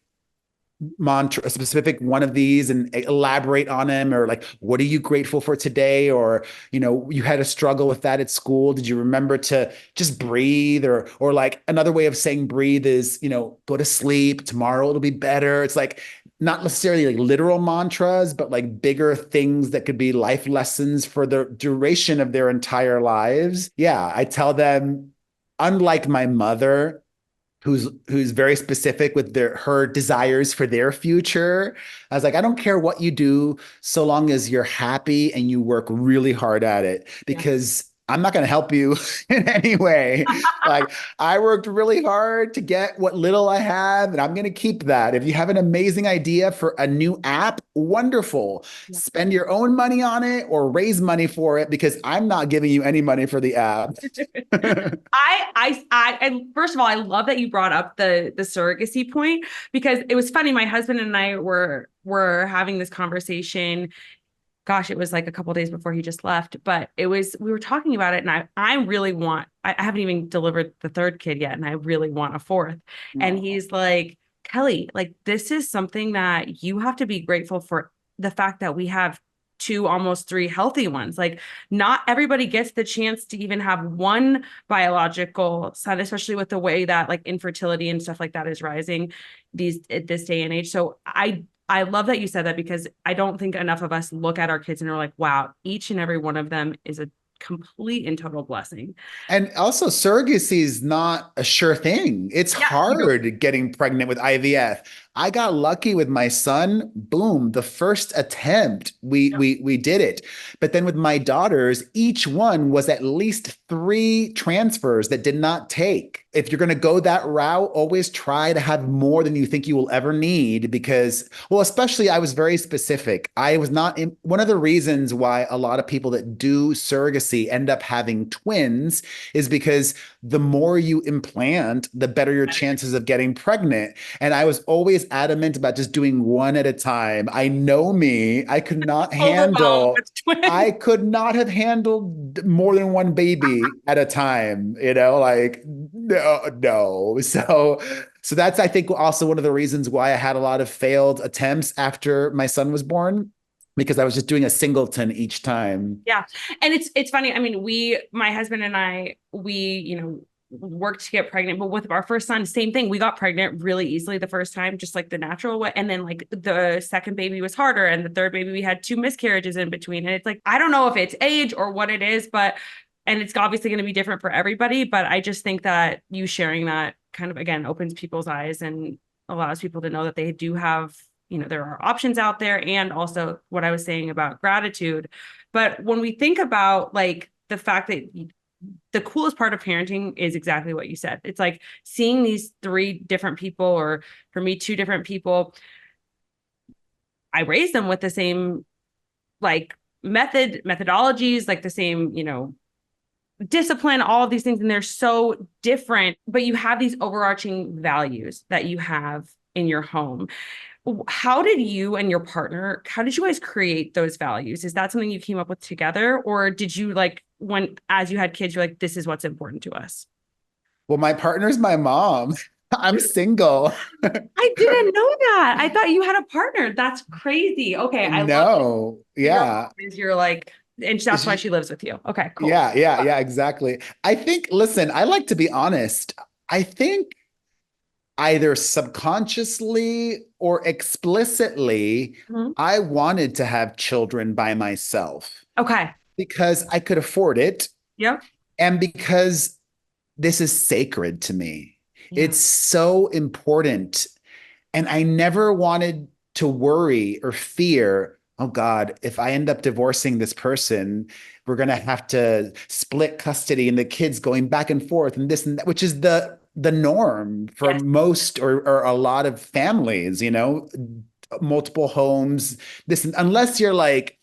A: mantra, a specific one of these, and elaborate on them, or like, what are you grateful for today? Or, you had a struggle with that at school. Did you remember to just breathe? Or like another way of saying breathe is, go to sleep. Tomorrow it'll be better. It's like not necessarily like literal mantras, but like bigger things that could be life lessons for the duration of their entire lives. Yeah. I tell them, unlike my mother, who's very specific with her desires for their future. I was like, I don't care what you do, so long as you're happy and you work really hard at it,
B: Yeah.
A: because I'm not going to help you in any way. Like, I worked really hard to get what little I have, and I'm going to keep that. If you have an amazing idea for a new app, wonderful.
B: Yeah.
A: Spend your own money on it or raise money for it, because I'm not giving you any money for the app.
B: And first of all, I love that you brought up the surrogacy point, because it was funny. My husband and I were having this conversation. Gosh, it was like a couple of days before he just left, but we were talking about it, and I really want, I haven't even delivered the third kid yet, and I really want a fourth. And he's like, Kelly, like, this is something that you have to be grateful for, the fact that we have two, almost three healthy ones. Like, not everybody gets the chance to even have one biological son, especially with the way that like infertility and stuff like that is rising at this day and age. So I love that you said that, because I don't think enough of us look at our kids and are like, wow, each and every one of them is a complete and total blessing.
A: And also, surrogacy is not a sure thing. It's
B: Yeah,
A: hard getting pregnant with IVF. I got lucky with my son. Boom, the first attempt, we did it. But then with my daughters, each one was at least 3 transfers that did not take. If you're going to go that route, always try to have more than you think you will ever need, because, well, especially I was very specific. I was not in, one of the reasons why a lot of people that do surrogacy end up having twins is because the more you implant, the better your chances of getting pregnant. And I was always adamant about just doing one at a time. I know me, I could not have handled more than one baby at a time, like, no. So that's, I think, also one of the reasons why I had a lot of failed attempts after my son was born, because I was just doing a singleton each time.
B: Yeah. And it's funny. I mean, my husband and I, worked to get pregnant, but with our first son, same thing. We got pregnant really easily the first time, just like the natural way. And then like the second baby was harder. And the third baby, we had 2 miscarriages in between. And it's like, I don't know if it's age or what it is, and it's obviously going to be different for everybody. But I just think that you sharing that kind of, again, opens people's eyes and allows people to know that they do have, there are options out there. And also what I was saying about gratitude. But when we think about like the fact that the coolest part of parenting is exactly what you said. It's like seeing these 3 different people, or for me, 2 different people. I raised them with the same like methodologies, like the same, discipline, all of these things. And they're so different, but you have these overarching values that you have in your home. How did you and your partner, how did you guys create those values? Is that something you came up with together? Or did you like, as you had kids, you're like, this is what's important to us?
A: Well, my partner's my mom. I'm single.
B: I didn't know that. I thought you had a partner. That's crazy. Okay. I love
A: it. Yeah.
B: You're like, and that's why she lives with you. Okay, cool.
A: Yeah, exactly. I think, listen, I like to be honest. I think either subconsciously or explicitly, I wanted to have children by myself.
B: Okay.
A: Because I could afford it.
B: Yep.
A: And because this is sacred to me. Yeah. It's so important. And I never wanted to worry or fear, oh God, if I end up divorcing this person, we're going to have to split custody and the kids going back and forth and this and that, which is the norm for most or a lot of families, multiple homes, unless you're like,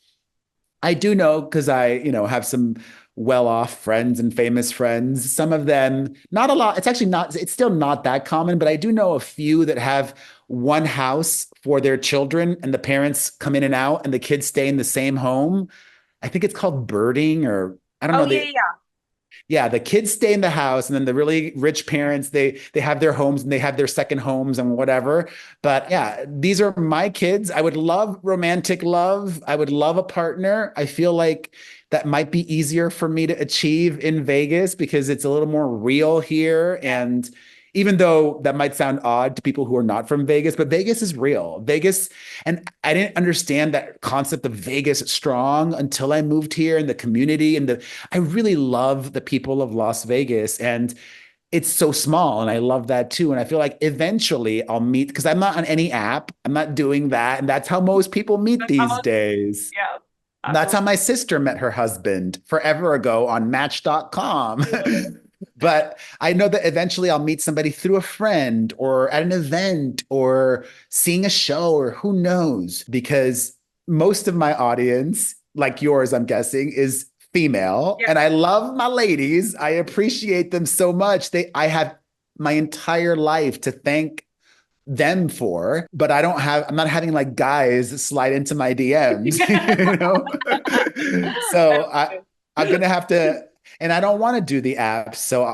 A: I do know, because I, have some well-off friends and famous friends. Some of them, not a lot. It's still not that common, but I do know a few that have one house for their children and the parents come in and out and the kids stay in the same home. I think it's called birding, or I don't know. Yeah, the kids stay in the house, and then the really rich parents, they have their homes and they have their second homes and whatever. But yeah, these are my kids. I would love romantic love. I would love a partner. I feel like that might be easier for me to achieve in Vegas because it's a little more real here. And even though that might sound odd to people who are not from Vegas, but Vegas is real. Vegas, and I didn't understand that concept of Vegas strong until I moved here, and the community I really love the people of Las Vegas. And it's so small. And I love that too. And I feel like eventually I'll meet, because I'm not on any app. I'm not doing that. And that's how most people meet
B: That's how
A: these
B: most,
A: days.
B: yeah,
A: That's how
B: absolutely.
A: my sister met her husband forever ago on Match.com. But I know that eventually I'll meet somebody through a friend or at an event or seeing a show or who knows, because most of my audience, like yours, I'm guessing, is female.
B: Yeah.
A: And I love my ladies. I appreciate them so much. I have my entire life to thank them for, but I'm not having like guys slide into my DMs, you know? So I'm gonna have to, and I don't want to do the apps. So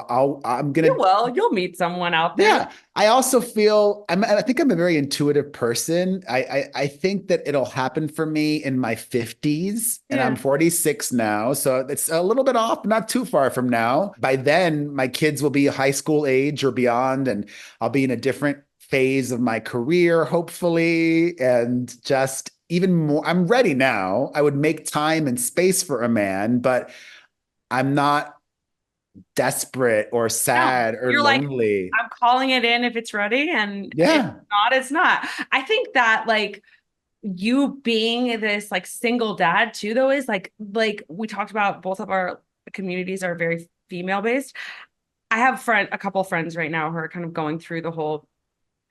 A: I'm
B: You
A: gonna,
B: will. You'll meet someone out there.
A: yeah. I also feel I think I'm a very intuitive person. I think that it'll happen for me in my 50s, and I'm
B: Yeah.
A: 46 now. So it's a little bit off, not too far from now. By then, my kids will be high school age or beyond, and I'll be in a different phase of my career, hopefully, and just even more. I'm ready now. I would make time and space for a man, but I'm not desperate or
B: No,
A: sad or
B: you're like,
A: lonely.
B: I'm calling it in if it's ready, and if
A: Yeah.
B: not, it's not. I think that like you being this like single dad too, though, is like we talked about, both of our communities are very female based. I have a couple of friends right now who are kind of going through the whole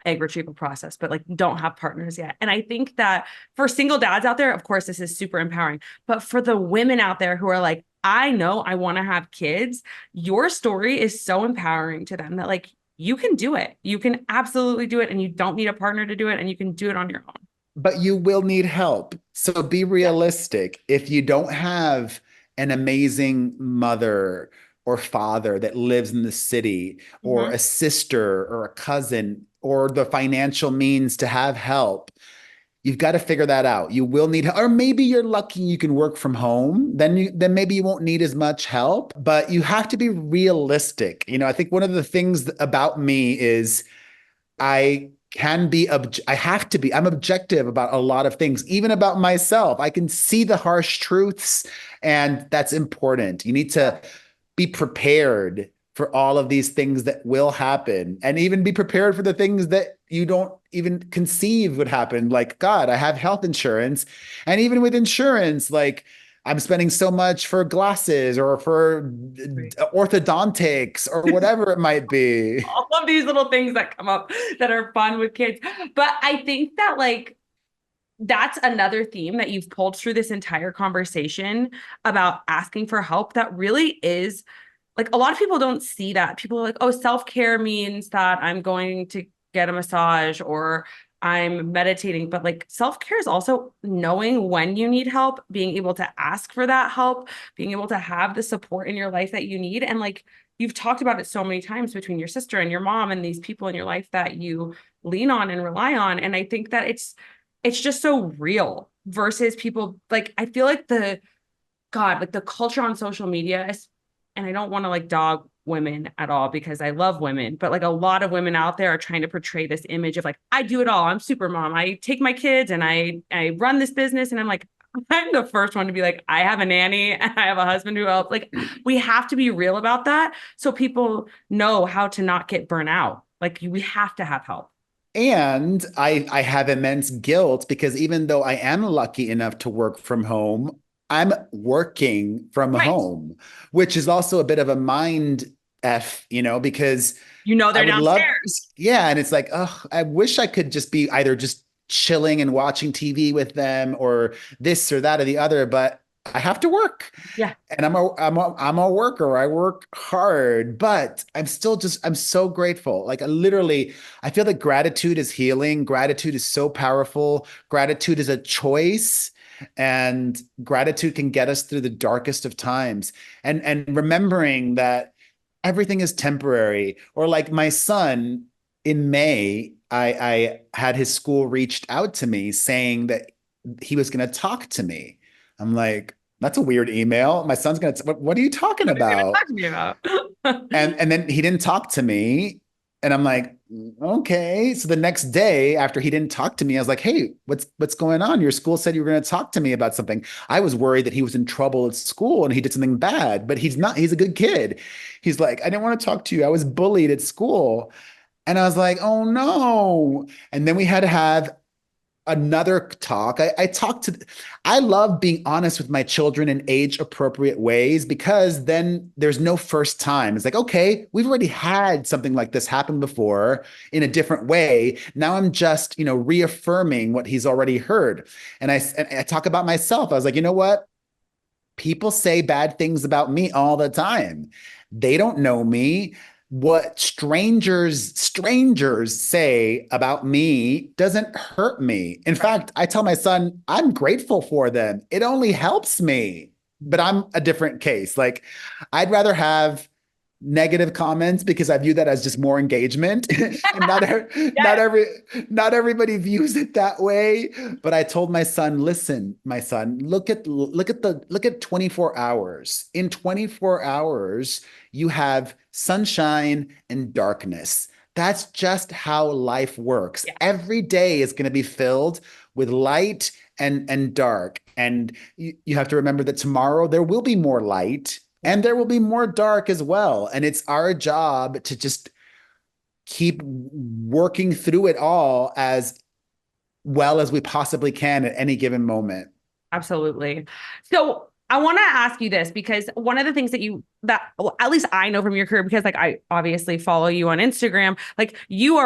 B: egg retrieval process, but like don't have partners yet. And I think that for single dads out there, of course, this is super empowering. But for the women out there who are like, I know I want to have kids, your story is so empowering to them that like you can do it. You can absolutely do it. And you don't need a partner to do it. And you can do it on your own.
A: But you will need help. So be
B: Yeah.
A: realistic. If you don't have an amazing mother or father that lives in the city, or
B: Mm-hmm.
A: a sister or a cousin, or the financial means to have help, you've got to figure that out. You will need, or maybe you're lucky you can work from home. Then maybe you won't need as much help, but you have to be realistic. I think one of the things about me is I can be, I have to be, I'm objective about a lot of things, even about myself. I can see the harsh truths, and that's important. You need to be prepared for all of these things that will happen, and even be prepared for the things that you don't even conceive would happen. Like, God, I have health insurance. And even with insurance, like, I'm spending so much for glasses or for
B: Right.
A: orthodontics or whatever it might be.
B: All of these little things that come up that are fun with kids. But I think that like that's another theme that you've pulled through this entire conversation about asking for help that really is like a lot of people don't see that. People are like, oh, self-care means that I'm going to get a massage or I'm meditating. But like self-care is also knowing when you need help, being able to ask for that help, being able to have the support in your life that you need. And like you've talked about it so many times between your sister and your mom and these people in your life that you lean on and rely on. And I think that it's just so real versus people like I feel like like the culture on social media is, and I don't want to like dog women at all because I love women, but like a lot of women out there are trying to portray this image of like, I do it all. I'm super mom. I take my kids and I run this business. And I'm like, I'm the first one to be like, I have a nanny and I have a husband who helps. Like, we have to be real about that so people know how to not get burnt out. Like, we have to have help.
A: And I have immense guilt because even though I am lucky enough to work from home, I'm working from
B: Right.
A: home, which is also a bit of a mind F, because
B: You know,
A: I
B: they're
A: would love,
B: downstairs.
A: yeah. And it's like, oh, I wish I could just be either just chilling and watching TV with them or this or that or the other, but I have to work.
B: Yeah.
A: And I'm a worker. I work hard, but I'm so grateful. Like I feel that gratitude is healing. Gratitude is so powerful. Gratitude is a choice, and gratitude can get us through the darkest of times. And remembering that everything is temporary. Or like my son in May, I had his school reached out to me saying that he was going to talk to me. I'm like, that's a weird email. My son's gonna, what are you talking
B: What are you going to
A: about?
B: talk to me about?
A: And then he didn't talk to me. And I'm like, okay. So the next day after he didn't talk to me, I was like, hey, what's going on? Your school said you were going to talk to me about something. I was worried that he was in trouble at school and he did something bad, but he's not. He's a good kid. He's like, I didn't want to talk to you. I was bullied at school. And I was like, oh no. And then we had to have another talk. I love being honest with my children in age appropriate ways because then there's no first time. It's like, okay, we've already had something like this happen before in a different way. Now I'm just, reaffirming what he's already heard. And I talk about myself. I was like, you know what? People say bad things about me all the time. They don't know me. What strangers say about me doesn't hurt me. In fact, I tell my son, I'm grateful for them. It only helps me. But I'm a different case. Like, I'd rather have negative comments because I view that as just more engagement. And not everybody views it that way. But I told my son, listen, my son, look at 24 hours. In 24 hours, you have sunshine and darkness. That's just how life works.
B: Yeah.
A: Every day is going to be filled with light and dark. And you have to remember that tomorrow there will be more light and there will be more dark as well. And it's our job to just keep working through it all as well as we possibly can at any given moment.
B: Absolutely. So I want to ask you this because one of the things well, at least I know from your career, because like I obviously follow you on Instagram, like you've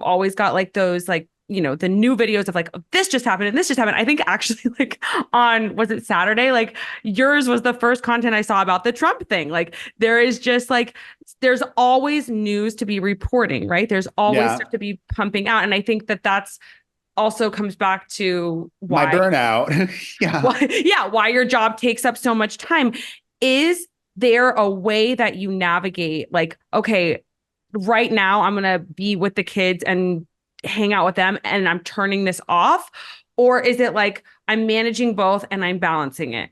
B: always got like those like, the new videos of like, this just happened and this just happened. I think actually like was it Saturday? Like yours was the first content I saw about the Trump thing. Like there is just like, there's always news to be reporting, right? There's always stuff to be pumping out. And I think that that's also comes back to
A: my burnout.
B: Why your job takes up so much time. Is there a way that you navigate like, okay, right now I'm going to be with the kids and hang out with them and I'm turning this off? Or is it like I'm managing both and I'm balancing it?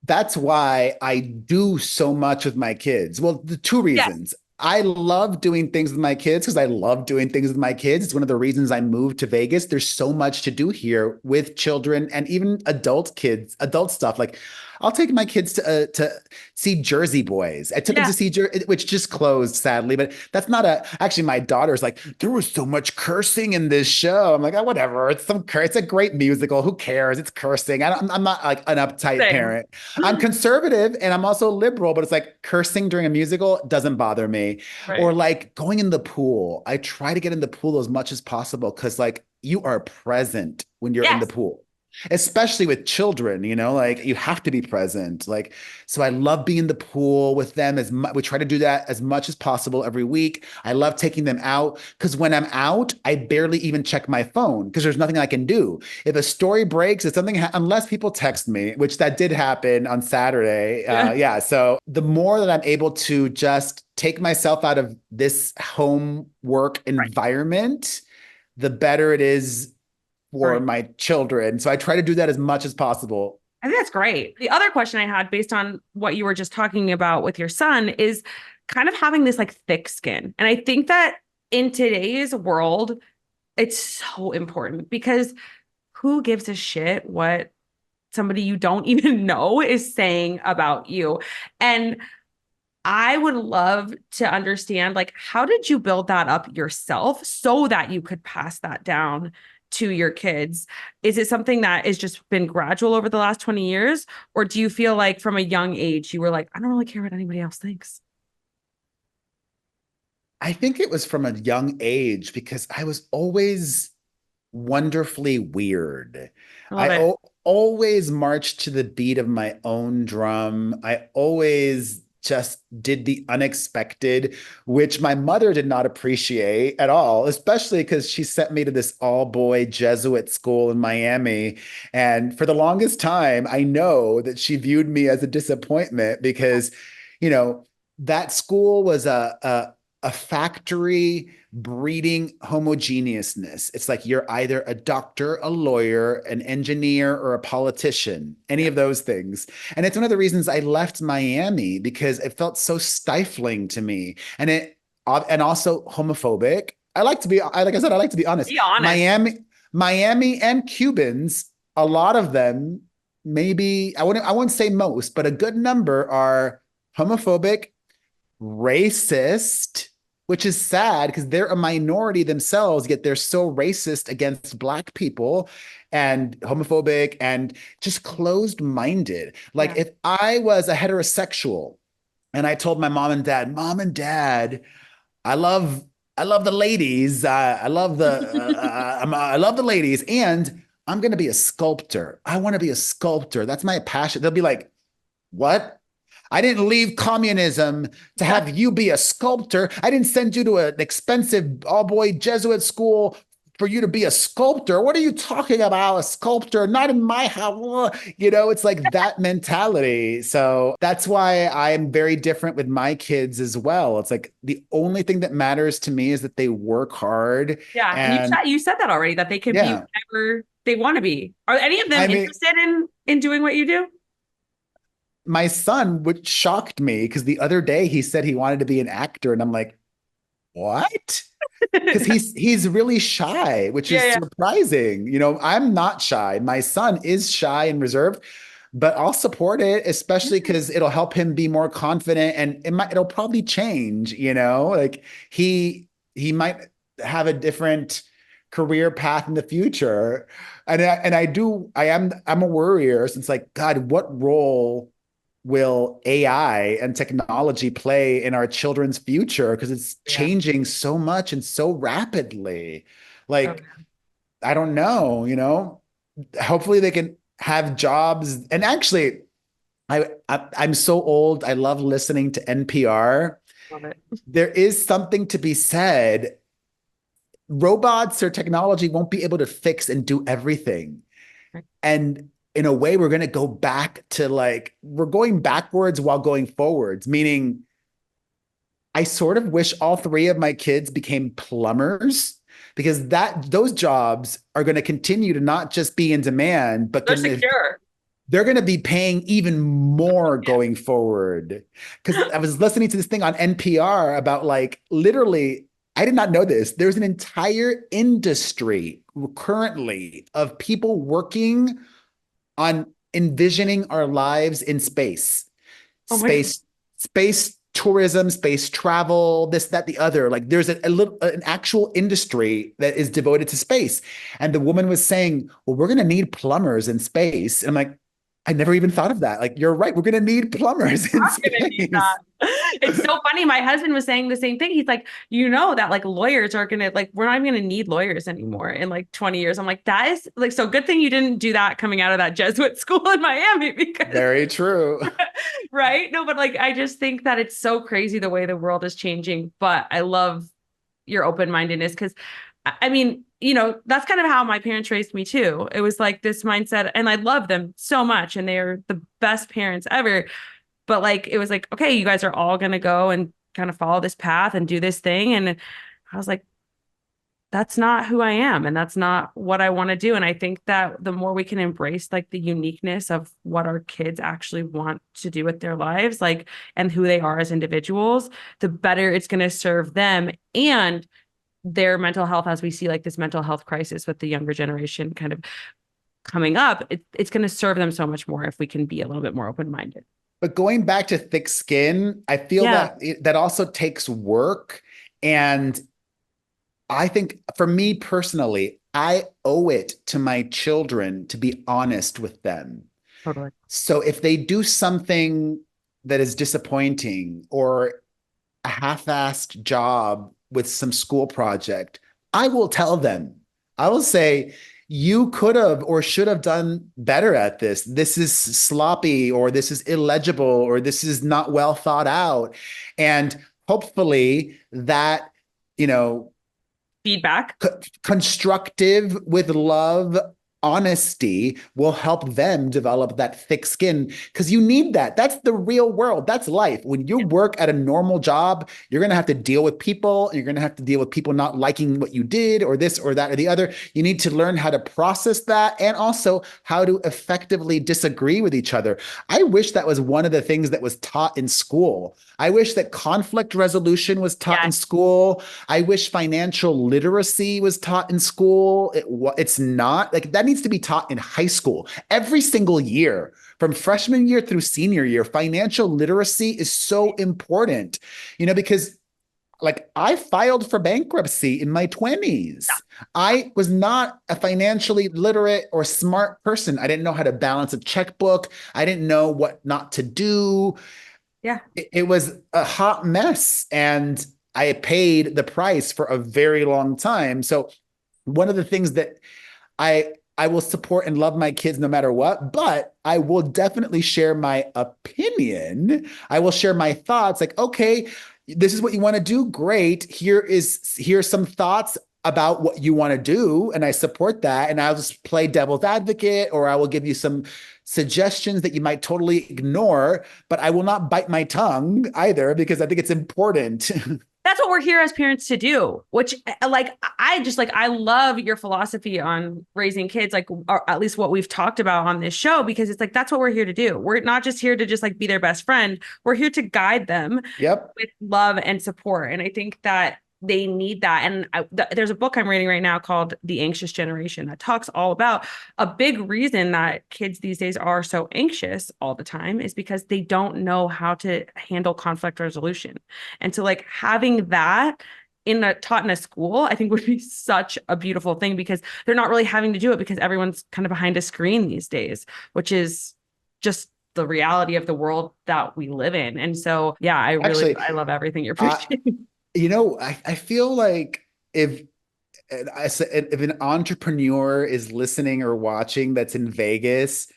A: That's why I do so much with my kids. Well, the two reasons. I love doing things with my kids because I love doing things with my kids. It's one of the reasons I moved to Vegas. There's so much to do here with children and even adult kids, adult stuff. Like I'll take my kids to see Jersey Boys. I took them to see which just closed sadly, but that's not actually my daughter's like, there was so much cursing in this show. I'm like, oh, whatever. It's a great musical. Who cares? It's cursing. I'm not like an uptight parent. I'm conservative and I'm also liberal, but it's like cursing during a musical doesn't bother me. Right. Or like going in the pool. I try to get in the pool as much as possible because like you are present when you're in the pool. Especially with children, like you have to be present. Like, so I love being in the pool with them we try to do that as much as possible every week. I love taking them out because when I'm out, I barely even check my phone because there's nothing I can do. If a story breaks, it's something, unless people text me, which that did happen on Saturday. So the more that I'm able to just take myself out of this home work environment, the better it is for my children. So I try to do that as much as possible.
B: I think that's great. The other question I had based on what you were just talking about with your son is kind of having this like thick skin. And I think that in today's world, it's so important because who gives a shit what somebody you don't even know is saying about you? And I would love to understand, like, how did you build that up yourself so that you could pass that down to your kids? Is it something that has just been gradual over the last 20 years? Or do you feel like from a young age, you were like, I don't really care what anybody else thinks?
A: I think it was from a young age because I was always wonderfully weird. I always marched to the beat of my own drum. I always just did the unexpected, which my mother did not appreciate at all, especially because she sent me to this all-boy Jesuit school in Miami. And for the longest time, I know that she viewed me as a disappointment because, that school was a factory breeding homogeneousness. It's like you're either a doctor, a lawyer, an engineer, or a politician, any of those things. And it's one of the reasons I left Miami because it felt so stifling to me. And and also homophobic. Like I said, I like to be honest.
B: Be honest.
A: Miami and Cubans, a lot of them, maybe I wouldn't say most, but a good number are homophobic, racist, which is sad because they're a minority themselves, yet they're so racist against Black people and homophobic and just closed-minded. Like
B: Yeah.
A: if I was a heterosexual and I told my Mom and Dad, I love I love the ladies. I love the ladies, and I'm gonna be a sculptor. I want to be a sculptor. That's my passion. They'll be like, "What? I didn't leave communism to
B: Yeah.
A: have you be a sculptor. I didn't send you to an expensive all-boy Jesuit school for you to be a sculptor. What are you talking about? A sculptor? Not in my house." It's like that mentality. So that's why I'm very different with my kids as well. It's like the only thing that matters to me is that they work hard.
B: Yeah. And
A: And
B: you said that already, that they could be
A: yeah,
B: whatever they want to be. Are any of them
A: I mean,
B: interested in doing what you do?
A: my son, which shocked me because the other day he said he wanted to be an actor, and I'm like, what? Because he's really shy, which is
B: Yeah,
A: surprising. I'm not shy. My son is shy and reserved, but I'll support it, especially
B: yeah.
A: because it'll help him be more confident, and it'll probably change. Like he might have a different career path in the future, and I'm a worrier since, like, God, what role will AI and technology play in our children's future? Because it's
B: Yeah.
A: changing so much and so rapidly.
B: Okay.
A: Like, I don't know. Hopefully they can have jobs. And actually, I'm so old. I love listening to NPR.
B: Love it.
A: There is something to be said. Robots or technology won't be able to fix and do everything.
B: Right.
A: And in a way, we're going to go back to, like, we're going backwards while going forwards, meaning I sort of wish all three of my kids became plumbers, because those jobs are going to continue to not just be in demand, but
B: They're secure.
A: they're going to be paying even more
B: Yeah.
A: going forward. Because I was listening to this thing on NPR about, like, literally, I did not know this. There's an entire industry currently of people working on envisioning our lives in space,
B: Oh my God.
A: space tourism, space travel, this, that, the other. Like, there's an actual industry that is devoted to space. And the woman was saying, well, we're going to need plumbers in space. And I'm like, I never even thought of that. Like, you're right. We're going to need plumbers in
B: I'm gonna need
A: space.
B: that. It's so funny. My husband was saying the same thing. He's like, that like lawyers are gonna, like, we're not even gonna need lawyers anymore in like 20 years. I'm like, that is like, so good thing you didn't do that coming out of that Jesuit school in Miami, because
A: Very true.
B: right? No, but like, I just think that it's so crazy the way the world is changing. But I love your open-mindedness, because I mean, that's kind of how my parents raised me too. It was like this mindset, and I love them so much, and they're the best parents ever. But like, it was like, okay, you guys are all going to go and kind of follow this path and do this thing. And I was like, that's not who I am. And that's not what I want to do. And I think that the more we can embrace like the uniqueness of what our kids actually want to do with their lives, like, and who they are as individuals, the better it's going to serve them and their mental health, as we see like this mental health crisis with the younger generation kind of coming up. It's going to serve them so much more if we can be a little bit more open-minded.
A: But going back to thick skin, I feel
B: Yeah,
A: that also takes work. And I think for me personally, I owe it to my children to be honest with them.
B: totally.
A: So if they do something that is disappointing, or a half-assed job with some school project, I will tell them. I will say, you could have or should have done better at this. This is sloppy, or this is illegible, or this is not well thought out. And hopefully that,
B: Feedback.
A: constructive with love honesty will help them develop that thick skin, because you need that. That's the real world. That's life. When you work at a normal job, you're going to have to deal with people, and you're going to have to deal with people not liking what you did or this or that or the other. You need to learn how to process that, and also how to effectively disagree with each other. I wish that was one of the things that was taught in school. I wish that conflict resolution was taught in school. I wish financial literacy was taught in school. It's not. Like, that needs to be taught in high school every single year, from freshman year through senior year. Financial literacy is so important, because like, I filed for bankruptcy in my 20s. I was not a financially literate or smart person. I didn't know how to balance a checkbook. I didn't know what not to do.
B: Yeah.
A: It was a hot mess, and I paid the price for a very long time. So one of the things that I will support and love my kids no matter what, but I will definitely share my opinion. I will share my thoughts, like, okay, this is what you want to do. Great. Here's some thoughts about what you want to do, and I support that. And I'll just play devil's advocate, or I will give you some suggestions that you might totally ignore, but I will not bite my tongue either, because I think it's important.
B: That's what we're here as parents to do, which I love your philosophy on raising kids, like, or at least what we've talked about on this show, because it's like, that's what we're here to do. We're not just here to just like be their best friend. We're here to guide them with love and support. And I think that they need that. And there's a book I'm reading right now called The Anxious Generation that talks all about a big reason that kids these days are so anxious all the time is because they don't know how to handle conflict resolution. And so like having that taught in a school, I think would be such a beautiful thing, because they're not really having to do it because everyone's kind of behind a screen these days, which is just the reality of the world that we live in. And so, yeah, I love everything you're preaching.
A: I feel like if an entrepreneur is listening or watching that's in Vegas,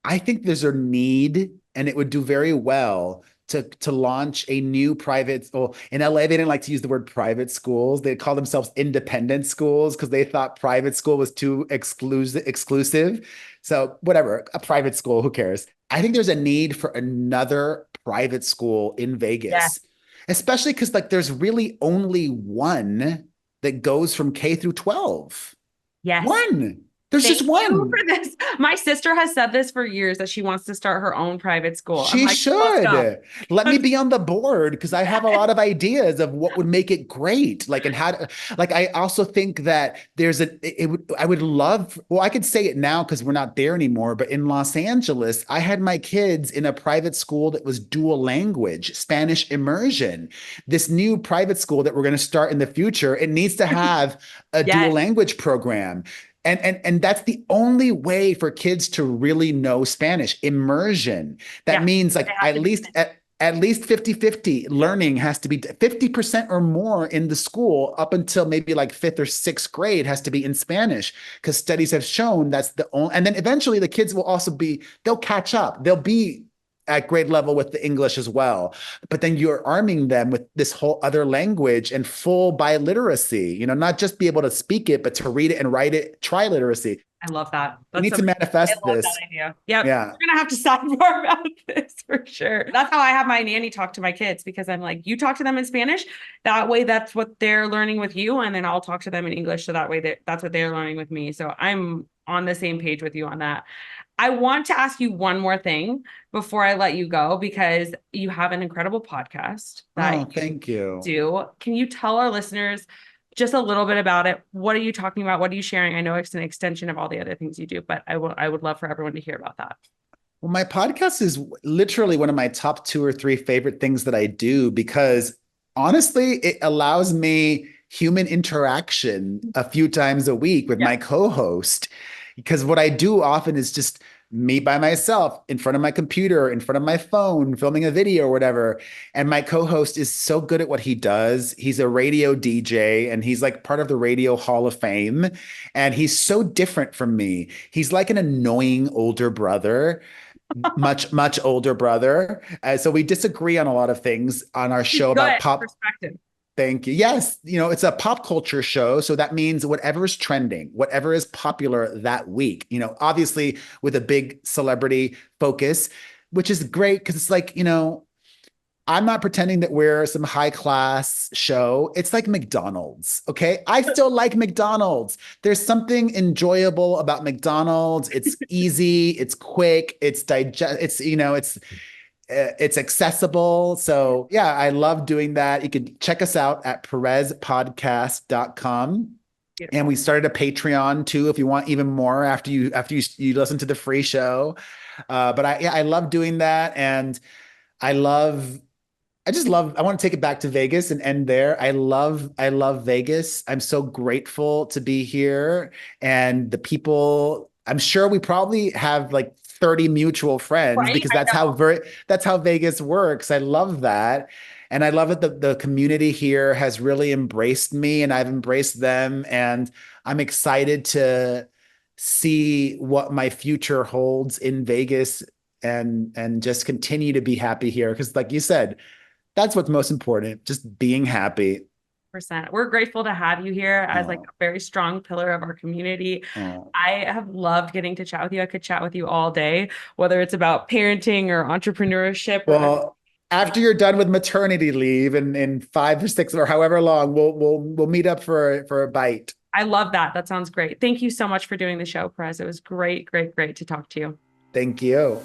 A: I think there's a need, and it would do very well to launch a new private. Well, in LA, they didn't like to use the word private schools. They call themselves independent schools because they thought private school was too exclusive. So whatever, a private school, who cares? I think there's a need for another private school in Vegas. Especially because like there's really only one that goes from K through 12.
B: Yes.
A: One. There's just one.
B: For this. My sister has said this for years, that she wants to start her own private school.
A: She should. Let me be on the board, because I have a lot of ideas of what would make it great. Like, and how to, like, I also think that I would love, well, I could say it now because we're not there anymore, but in Los Angeles, I had my kids in a private school that was dual language, Spanish immersion. This new private school that we're going to start in the future, it needs to have a dual language program. And that's the only way for kids to really know Spanish. Immersion. That means like at least 50-50 learning has to be 50% or more in the school up until maybe like 5th or 6th grade has to be in Spanish, because studies have shown that's the only, and then eventually the kids will also they'll catch up. They'll be at grade level with the English as well. But then you're arming them with this whole other language and full biliteracy, not just be able to speak it, but to read it and write it, triliteracy.
B: I love that.
A: We need to manifest this.
B: That idea. Yep. Yeah. We're going to have to sign more about this for sure. That's how I have my nanny talk to my kids, because I'm like, you talk to them in Spanish. That way, that's what they're learning with you. And then I'll talk to them in English. So that way that's what they're learning with me. So I'm on the same page with you on that. I want to ask you one more thing before I let you go, because you have an incredible podcast that
A: thank you.
B: Can you tell our listeners just a little bit about it? What are you talking about? What are you sharing? I know it's an extension of all the other things you do, but I would love for everyone to hear about that.
A: Well, my podcast is literally one of my top 2 or 3 favorite things that I do, because honestly, it allows me human interaction a few times a week with my co-host. Because what I do often is just me by myself in front of my computer, in front of my phone, filming a video or whatever. And my co-host is so good at what he does. He's a radio DJ, and he's like part of the Radio Hall of Fame. And he's so different from me. He's like an annoying older brother, much older brother. So we disagree on a lot of things on our show about pop.
B: Perspective.
A: Thank you. Yes, it's a pop culture show. So that means whatever is trending, whatever is popular that week, obviously with a big celebrity focus, which is great because it's like, I'm not pretending that we're some high class show. It's like McDonald's. Okay. I still like McDonald's. There's something enjoyable about McDonald's. It's easy. It's quick. It's accessible. So yeah, I love doing that. You can check us out at perezpodcast.com. Beautiful. And we started a Patreon too, if you want even more after you listen to the free show. But I love doing that. And I want to take it back to Vegas and end there. I love Vegas. I'm so grateful to be here. And the people, I'm sure we probably have like 30 mutual friends, right? Because that's how Vegas works. I love that. And I love that the community here has really embraced me and I've embraced them. And I'm excited to see what my future holds in Vegas and just continue to be happy here. Because like you said, that's what's most important, just being happy.
B: We're grateful to have you here as like a very strong pillar of our community. I have loved getting to chat with you. I could chat with you all day, whether it's about parenting or entrepreneurship.
A: Well, after you're done with maternity leave in 5 or 6 or however long, we'll meet up for a bite.
B: I love that. That sounds great. Thank you so much for doing the show, Perez. It was great to talk to you.
A: Thank you.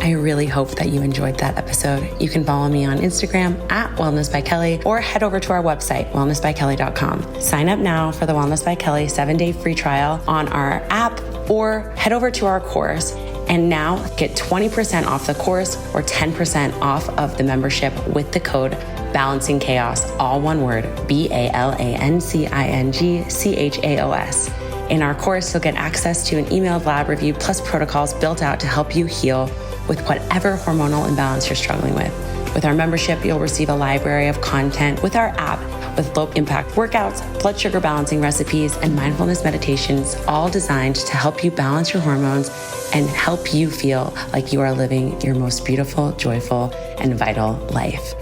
C: I really hope that you enjoyed that episode. You can follow me on Instagram at Wellness by Kelly or head over to our website, wellnessbykelly.com. Sign up now for the Wellness by Kelly 7-day free trial on our app or head over to our course. And now get 20% off the course or 10% off of the membership with the code Balancing Chaos, all one word, BALANCINGCHAOS. In our course, you'll get access to an emailed lab review plus protocols built out to help you heal with whatever hormonal imbalance you're struggling with. With our membership, you'll receive a library of content with our app with low impact workouts, blood sugar balancing recipes, and mindfulness meditations, all designed to help you balance your hormones and help you feel like you are living your most beautiful, joyful, and vital life.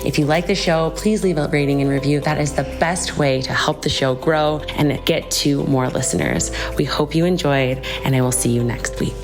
C: If you like the show, please leave a rating and review. That is the best way to help the show grow and get to more listeners. We hope you enjoyed, and I will see you next week.